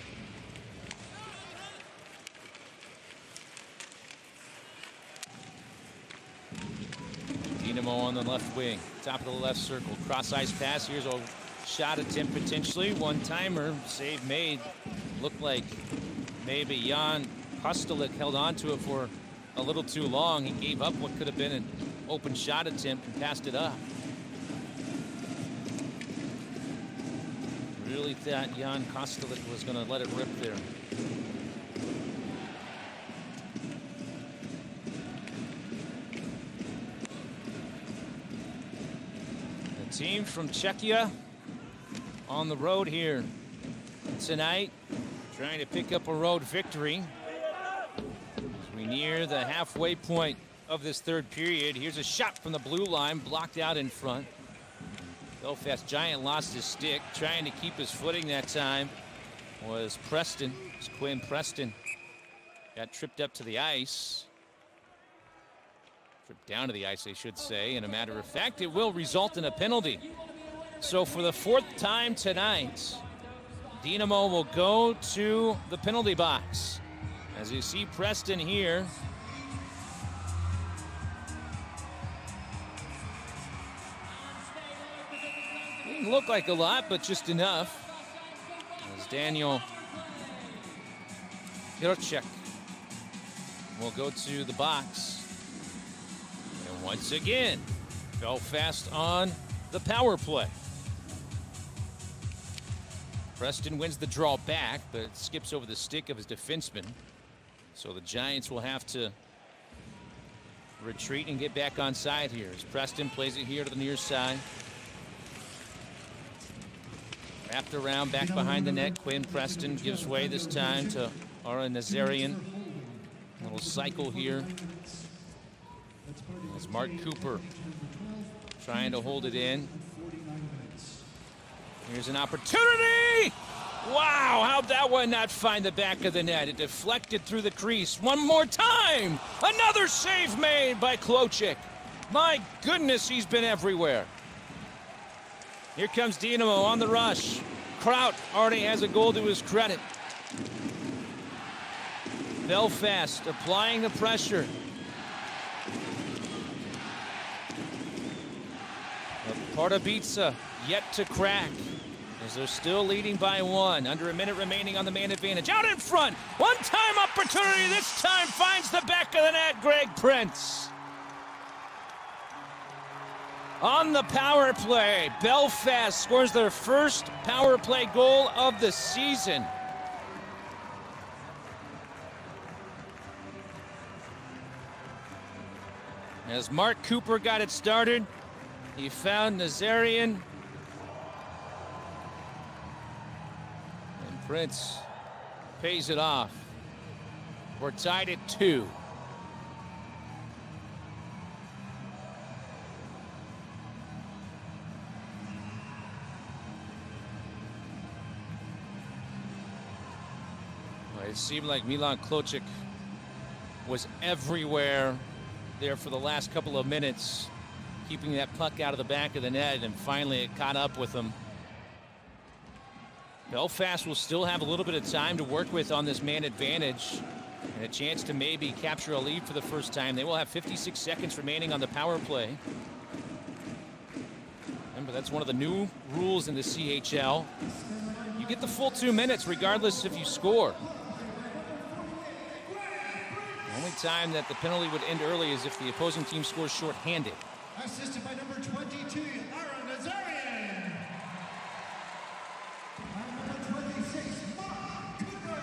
Dynamo on the left wing, top of the left circle, cross ice pass. Here's a shot attempt potentially. One-timer, save made. Looked like maybe Jan Kostelic held on to it for a little too long. He gave up what could have been an open shot attempt and passed it up. Really thought Jan Kostelic was going to let it rip there. The team from Czechia on the road here tonight, trying to pick up a road victory. As we near the halfway point of this third period, here's a shot from the blue line, blocked out in front. Belfast Giant lost his stick. Trying to keep his footing that time was Preston. It's Quinn Preston. Got tripped up to the ice. Tripped down to the ice, I should say. And a matter of fact, it will result in a penalty. So for the fourth time tonight, Dynamo will go to the penalty box. As you see Preston here. Didn't look like a lot, but just enough. As Daniel Hirchek will go to the box. And once again, Belfast on the power play. Preston wins the draw back, but it skips over the stick of his defenseman. So the Giants will have to retreat and get back on side here as Preston plays it here to the near side. Wrapped around back behind the net. Quinn Preston gives way this time to Ara Nazarian. A little cycle here as Mark Cooper trying to hold it in. Here's an opportunity. Wow, how'd that one not find the back of the net? It deflected through the crease. One more time. Another save made by Klochik. My goodness, he's been everywhere. Here comes Dynamo on the rush. Kraut already has a goal to his credit. Belfast applying the pressure. Pardubice yet to crack, as they're still leading by one. Under a minute remaining on the man advantage. Out in front, one-time opportunity. This time finds the back of the net, Greg Prince. On the power play, Belfast scores their first power play goal of the season. As Mark Cooper got it started, he found Nazarian. And Prince pays it off. We're tied at 2. It seemed like Milan Klochik was everywhere there for the last couple of minutes, keeping that puck out of the back of the net, and finally it caught up with him. Belfast will still have a little bit of time to work with on this man advantage and a chance to maybe capture a lead for the first time. They will have 56 seconds remaining on the power play. Remember, that's one of the new rules in the CHL. You get the full 2 minutes regardless if you score. The only time that the penalty would end early is if the opposing team scores shorthanded. Assisted by number 22, Ara Nazarian. And number 26, Mark Cooper.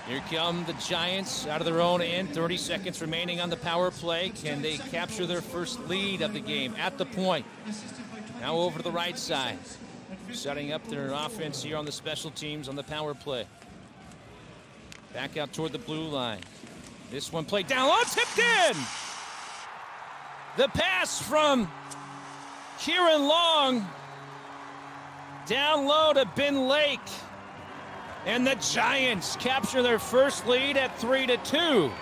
Here come the Giants out of their own end. 30 seconds remaining on the power play. Can they capture their first lead of the game at the point? Now over to the right side. Setting up their offense here on the special teams on the power play. Back out toward the blue line. This one played down low, tipped in. The pass from Kieran Long. Down low to Ben Lake. And the Giants capture their first lead at 3-2.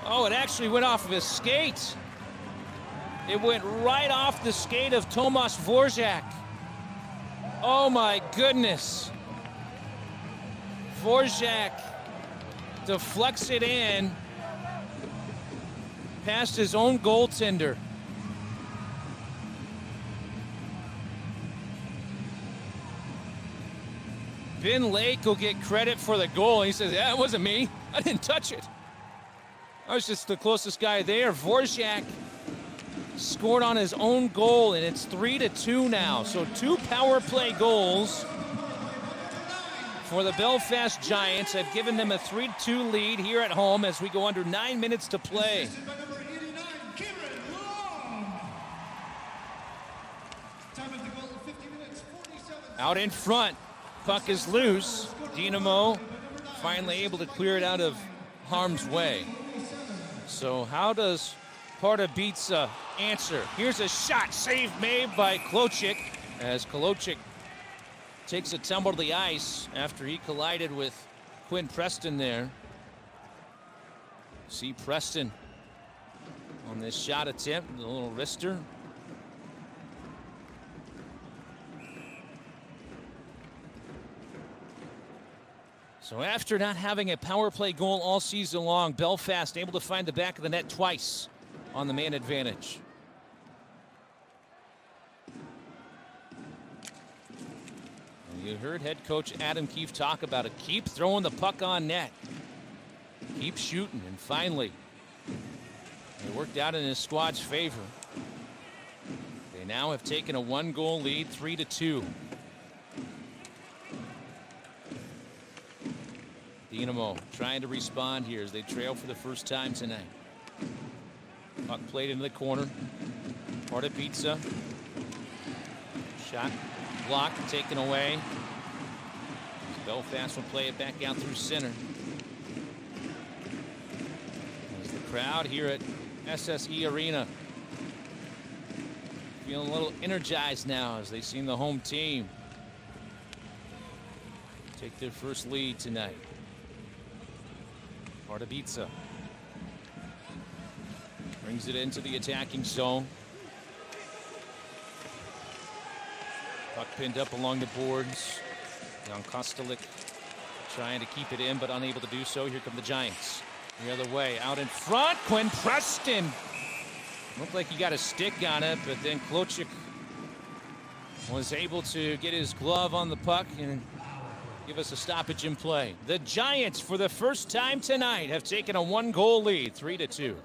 Oh, it actually went off of his skate. It went right off the skate of Tomas Dvorak. Oh my goodness. Dvorak deflects it in. past his own goaltender. Ben Lake will get credit for the goal. He says, yeah, it wasn't me. I didn't touch it. I was just the closest guy there. Vorjak scored on his own goal, and it's 3-2 now. So 2 power play goals for the Belfast Giants have given them a 3-2 lead here at home as we go under 9 minutes to play. Out in front, puck is loose. Dynamo finally able to clear it out of harm's way. So how does Pardubice answer? Here's a shot, save made by Klochik as Klochik takes a tumble to the ice after he collided with Quinn Preston there. See Preston on this shot attempt, the little wrister. So after not having a power play goal all season long, Belfast able to find the back of the net twice on the man advantage. And you heard head coach Adam Keefe talk about it. Keep throwing the puck on net. Keep shooting, and finally, it worked out in his squad's favor. They now have taken a 1-goal lead, 3-2. Dynamo trying to respond here as they trail for the first time tonight. Puck played into the corner. Pardubice. Shot blocked, taken away. Belfast will play it back out through center. As the crowd here at SSE Arena feeling a little energized now as they've seen the home team take their first lead tonight. Pardubice brings it into the attacking zone. Puck pinned up along the boards. Jan Kostelic trying to keep it in, but unable to do so. Here come the Giants. The other way, out in front, Quinn Preston. Looked like he got a stick on it, but then Klochik was able to get his glove on the puck and give us a stoppage in play. The Giants, for the first time tonight, have taken a 1-goal lead, 3-2.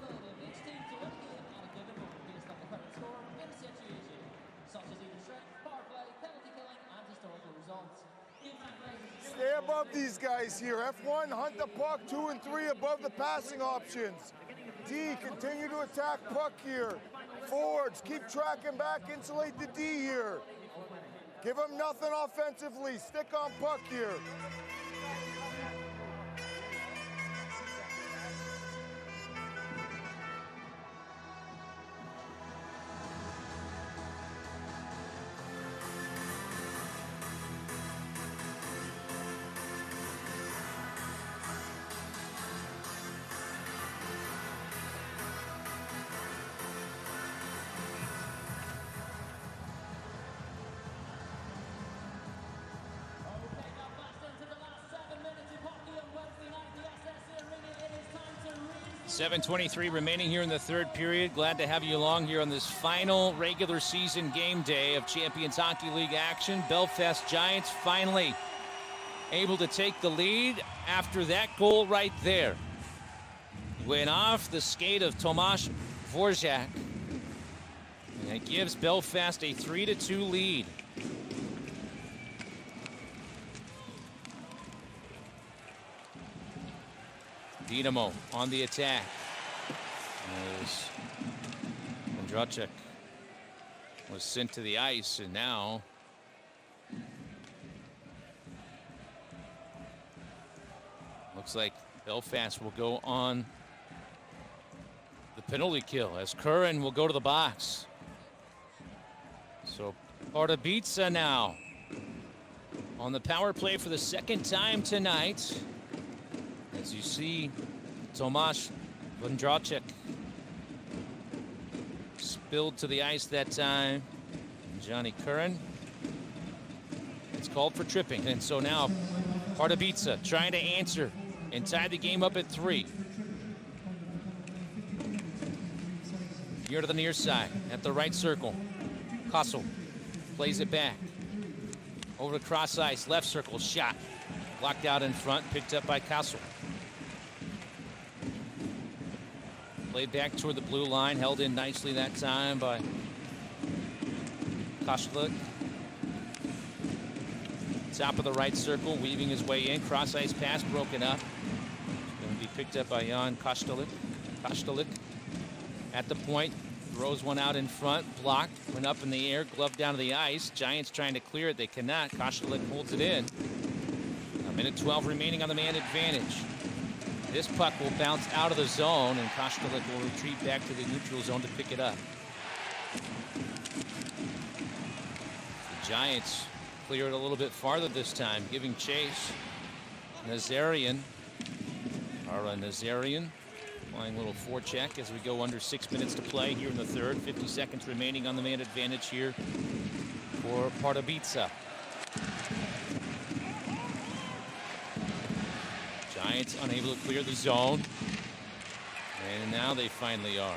Stay above these guys here. F1, hunt the puck. 2 and 3 above the passing options. D, continue to attack puck here. Forwards, keep tracking back, insulate the D here. Give them nothing offensively. Stick on puck here. .7:23 remaining here in the third period. Glad to have you along here on this final regular season game day of Champions Hockey League action. Belfast Giants finally able to take the lead after that goal right there. Went off the skate of Tomasz Vorjak. And it gives Belfast a 3-2 lead. Dynamo on the attack. As Kondrachek was sent to the ice, and now looks like Belfast will go on the penalty kill as Curran will go to the box. So Pardubice now on the power play for the second time tonight. As you see, Tomasz Kondrachek spilled to the ice that time. And Johnny Curran, it's called for tripping. And so now Pardubice trying to answer and tie the game up at 3. Here to the near side, at the right circle. Kossel plays it back. Over to cross ice, left circle, shot. Blocked out in front, picked up by Kossel. Played back toward the blue line, held in nicely that time by Kossel. Top of the right circle, weaving his way in. Cross ice pass broken up. Going to be picked up by Jan Kostelik. Kostelik at the point, throws one out in front, blocked, went up in the air, gloved down to the ice. Giants trying to clear it, they cannot. Kostelik holds it in. A minute 12 remaining on the man advantage. This puck will bounce out of the zone, and Kostelik will retreat back to the neutral zone to pick it up. The Giants clear it a little bit farther this time, giving chase. Nazarian, applying a little forecheck as we go under 6 minutes to play here in the third. 50 seconds remaining on the man advantage here for Pardubice. Giants unable to clear the zone, and now they finally are.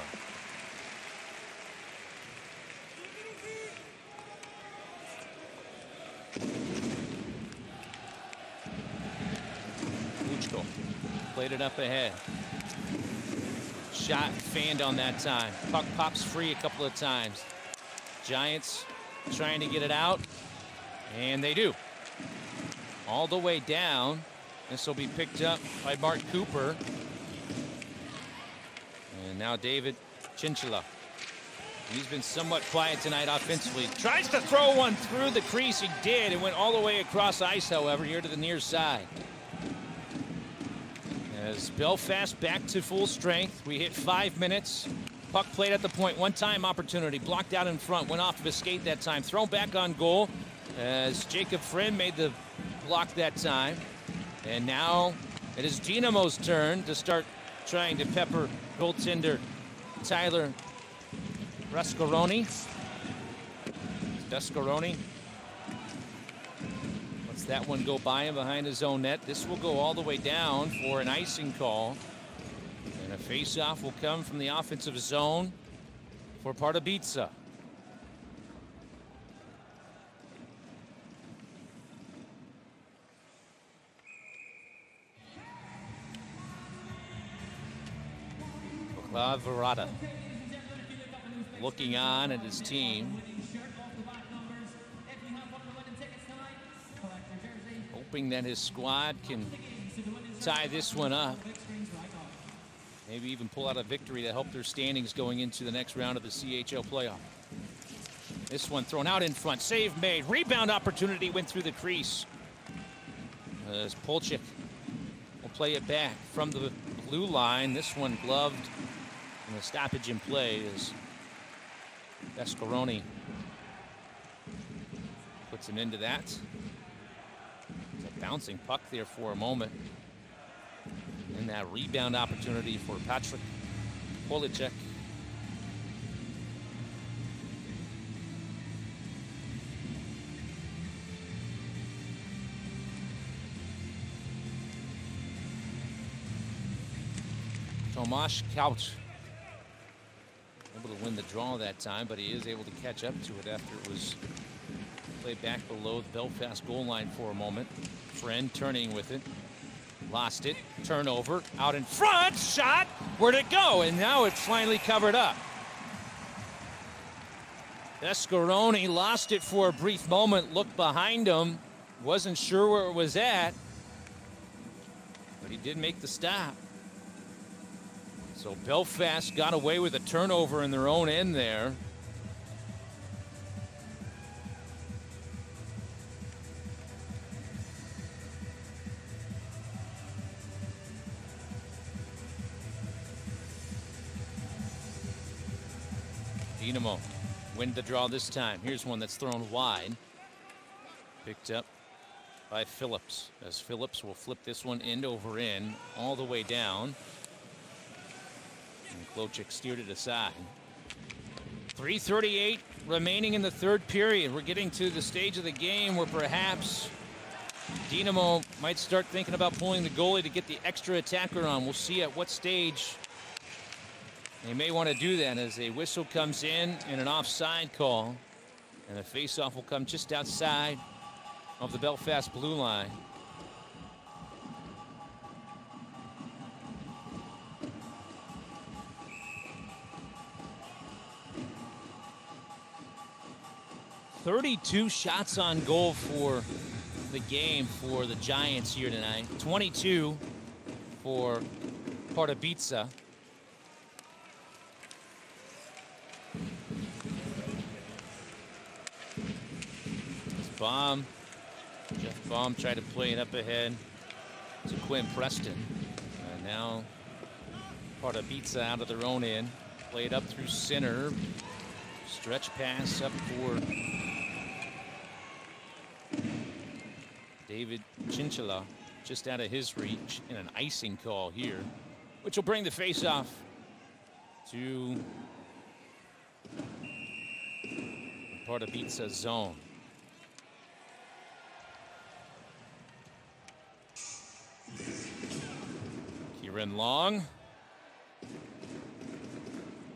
Luchko played it up ahead. Shot fanned on that time. Puck pops free a couple of times. Giants trying to get it out, and they do. All the way down. This will be picked up by Mark Cooper. And now David Chinchilla. He's been somewhat quiet tonight offensively. Tries to throw one through the crease. He did. It went all the way across ice, however, here to the near side. As Belfast back to full strength. We hit 5 minutes. Puck played at the point. One-time opportunity. Blocked out in front. Went off of his skate that time. Thrown back on goal as Jacob Friend made the block that time. And now it is Dynamo's turn to start trying to pepper goaltender Tyler Dascaroni. Lets that one go by him behind his own net. This will go all the way down for an icing call. And a face-off will come from the offensive zone for Pardubice. Verada looking on at his team, hoping that his squad can tie this one up, maybe even pull out a victory to help their standings going into the next round of the CHL playoff. This one thrown out in front, save made, rebound opportunity went through the crease as Polchik will play it back from the blue line. This one gloved. And the stoppage in play is Dascaroni puts an end to that. It's a bouncing puck there for a moment. And that rebound opportunity for Patrick Polchik. Tomasz Couch able to win the draw that time, but he is able to catch up to it after it was played back below the Belfast goal line for a moment. Friend turning with it. Lost it. Turnover. Out in front. Shot. Where'd it go? And now it's finally covered up. Dascaroni lost it for a brief moment. Looked behind him. Wasn't sure where it was at. But he did make the stop. So Belfast got away with a turnover in their own end there. Dynamo win the draw this time. Here's one that's thrown wide. Picked up by Phillips, as Phillips will flip this one end over end all the way down. And Klochik steered it aside. 3:38 remaining in the third period. We're getting to the stage of the game where perhaps Dynamo might start thinking about pulling the goalie to get the extra attacker on. We'll see at what stage They may want to do that as a whistle comes in and an offside call. And the faceoff will come just outside of the Belfast blue line. "32 shots on goal for the game for the Giants here tonight. 22 for Pardubice. Jeff Baum tried to play it up ahead to Quinn Preston. And now Pardubice out of their own end. Played up through center. Stretch pass up for David Chinchilla, just out of his reach, and an icing call here, which will bring the face-off to Pardubice zone. Kieran Long,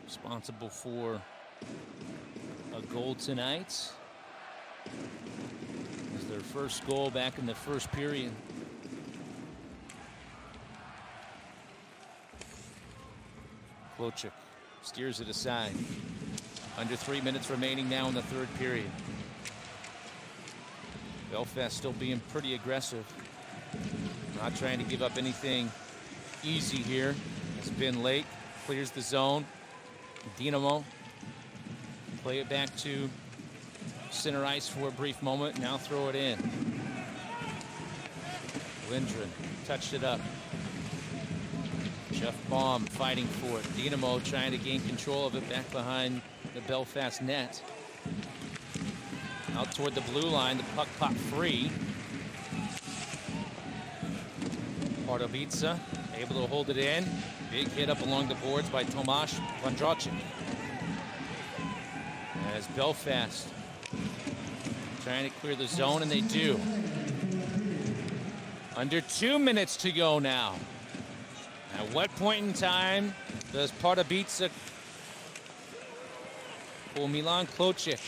responsible for a goal tonight. It's their first goal back in the first period. Klochik steers it aside. Under 3 minutes remaining now in the third period. Belfast still being pretty aggressive. Not trying to give up anything easy here. It's Ben Lake clears the zone. Dynamo play it back to center ice for a brief moment. Now throw it in. Lindgren touched it up. Jeff Baum fighting for it. Dynamo trying to gain control of it back behind the Belfast net. Out toward the blue line, the puck popped free. Pardubice able to hold it in. Big hit up along the boards by Tomasz Wondrowczyk. As Belfast trying to clear the zone, and they do. Under 2 minutes to go now. At what point in time does Pardubice pull Milan Klochik?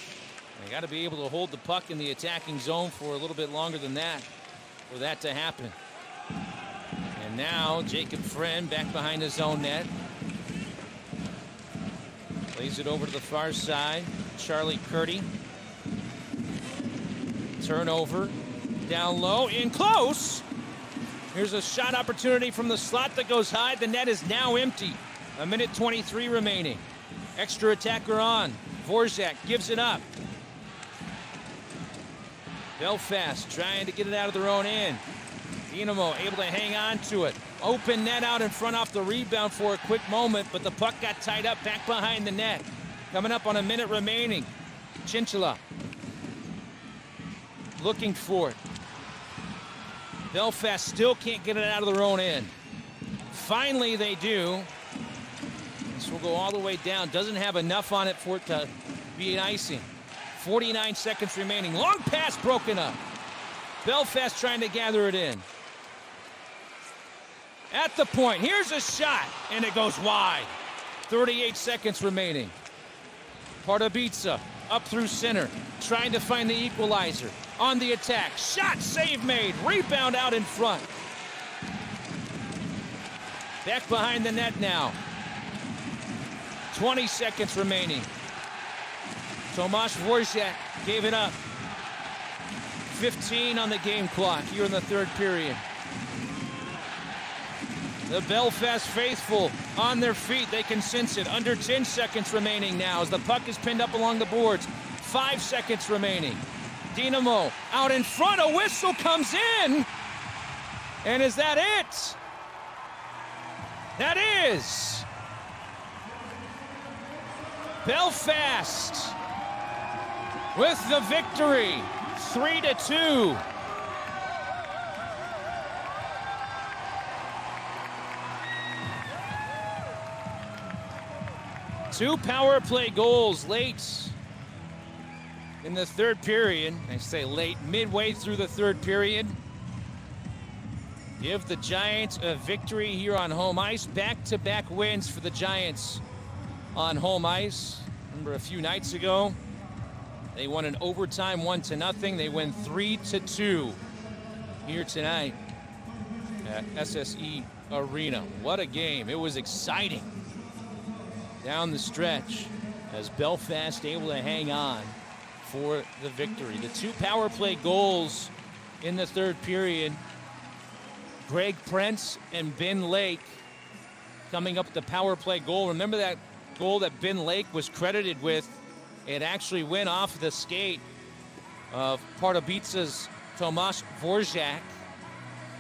They got to be able to hold the puck in the attacking zone for a little bit longer than that for that to happen. And now Jacob Friend back behind his own net. Plays it over to the far side. Charlie Curdy. Turnover. Down low. In close. Here's a shot opportunity from the slot that goes high. The net is now empty. 1:23 remaining. Extra attacker on. Dvorak gives it up. Belfast trying to get it out of their own end. Dynamo able to hang on to it. Open net out in front off the rebound for a quick moment, but the puck got tied up back behind the net. Coming up on a minute remaining. Chinchilla looking for it. Belfast still can't get it out of their own end. Finally they do. This will go all the way down. Doesn't have enough on it for it to be an icing. 49 seconds remaining. Long pass broken up. Belfast trying to gather it in. At the point, here's a shot, and it goes wide. 38 seconds remaining. Pardubice up through center, trying to find the equalizer. On the attack, shot, save made, rebound out in front. Back behind the net now. 20 seconds remaining. Tomasz Dvorak gave it up. 15 on the game clock here in the third period. The Belfast faithful on their feet. They can sense it. Under 10 seconds remaining now as the puck is pinned up along the boards. 5 seconds remaining. Dynamo out in front. A whistle comes in. And is that it? That is. Belfast with the victory. 3-2. Two power play goals late in the third period. I say late, midway through the third period. Give the Giants a victory here on home ice. Back-to-back wins for the Giants on home ice. Remember a few nights ago, they won an overtime 1-0. They win 3-2 here tonight at SSE Arena. What a game. It was exciting down the stretch as Belfast able to hang on for the victory. The 2 power play goals in the third period. Greg Prince and Ben Lake coming up with the power play goal. Remember that goal that Ben Lake was credited with? It actually went off the skate of Pardubice's Tomasz Dvorak.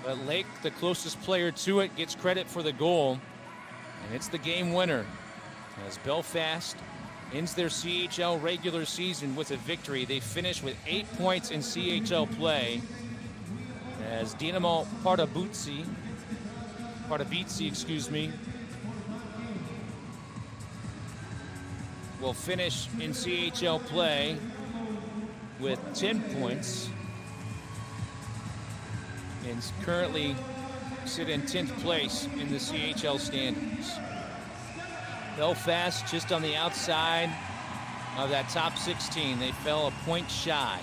But Lake, the closest player to it, gets credit for the goal. And it's the game winner as Belfast ends their CHL regular season with a victory. They finish with 8 points in CHL play as Dynamo Pardubice, will finish in CHL play with 10 points and currently sit in 10th place in the CHL standings. Belfast just on the outside of that top 16. They fell a point shy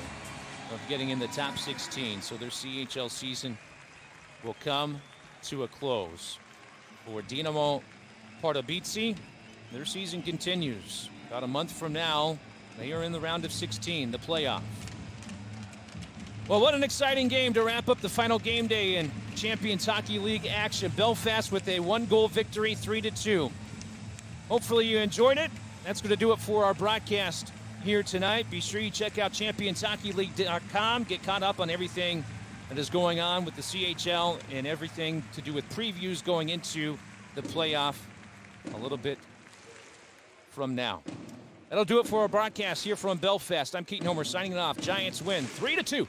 of getting in the top 16, so their CHL season will come to a close. For Dynamo Pardubice, their season continues. About a month from now, they are in the round of 16, the playoff. Well, what an exciting game to wrap up the final game day in Champions Hockey League action. Belfast with a 1-goal victory, 3-2. Hopefully you enjoyed it. That's going to do it for our broadcast here tonight. Be sure you check out championshockeyleague.com. Get caught up on everything that is going on with the CHL and everything to do with previews going into the playoff a little bit from now. That'll do it for our broadcast here from Belfast. I'm Keaton Homer signing it off. Giants win 3-2.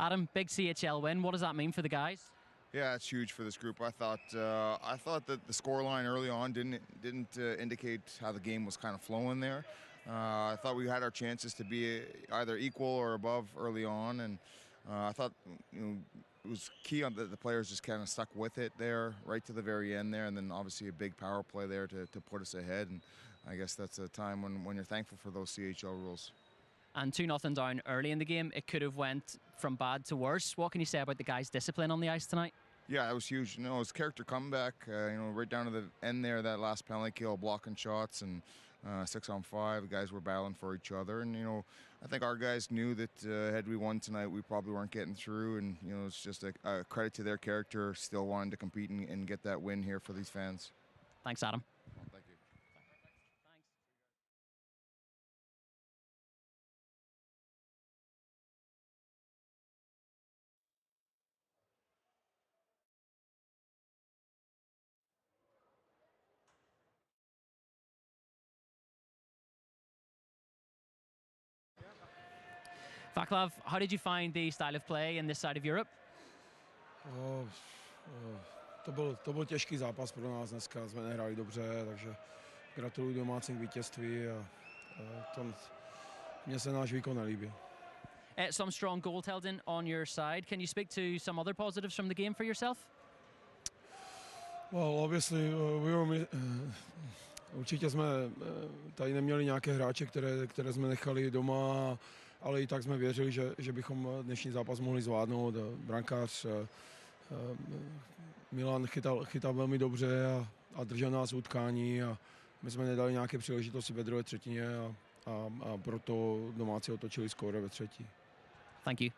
Adam, big CHL win. What does that mean for the guys? Yeah, it's huge for this group. I thought that the scoreline early on didn't indicate how the game was kind of flowing there. I thought we had our chances to be either equal or above early on, and I thought it was key on the players just kind of stuck with it there right to the very end there, and then obviously a big power play there to put us ahead. And I guess that's a time when you're thankful for those CHL rules. And 2-0 down early in the game, it could have went from bad to worse. What can you say about the guys' discipline on the ice tonight? Yeah, it was huge. It was character comeback. Right down to the end there, that last penalty kill, blocking shots, and 6-on-5. The guys were battling for each other, and I think our guys knew that had we won tonight, we probably weren't getting through. And it's just a credit to their character, still wanting to compete and get that win here for these fans. Thanks, Adam. Well, thank you. Vaclav, how did you find the style of play in this side of Europe? To byl těžký zápas pro nás dneska, jsme nehráli dobře, takže gratuluju domácím k vítězství a mně se náš výkon nelíbil. Some strong goaltending on your side. Can you speak to some other positives from the game for yourself? Well, obviously, určitě jsme tady neměli nějaké hráče, které jsme nechali doma, ale i tak jsme věřili, že bychom dnešní zápas mohli zvládnout. Brankář Milan chytal velmi dobře a držel nás v utkání a my jsme nedali nějaké příležitosti ve druhé třetině a proto domácí otočili skóre ve třetí. Thank you.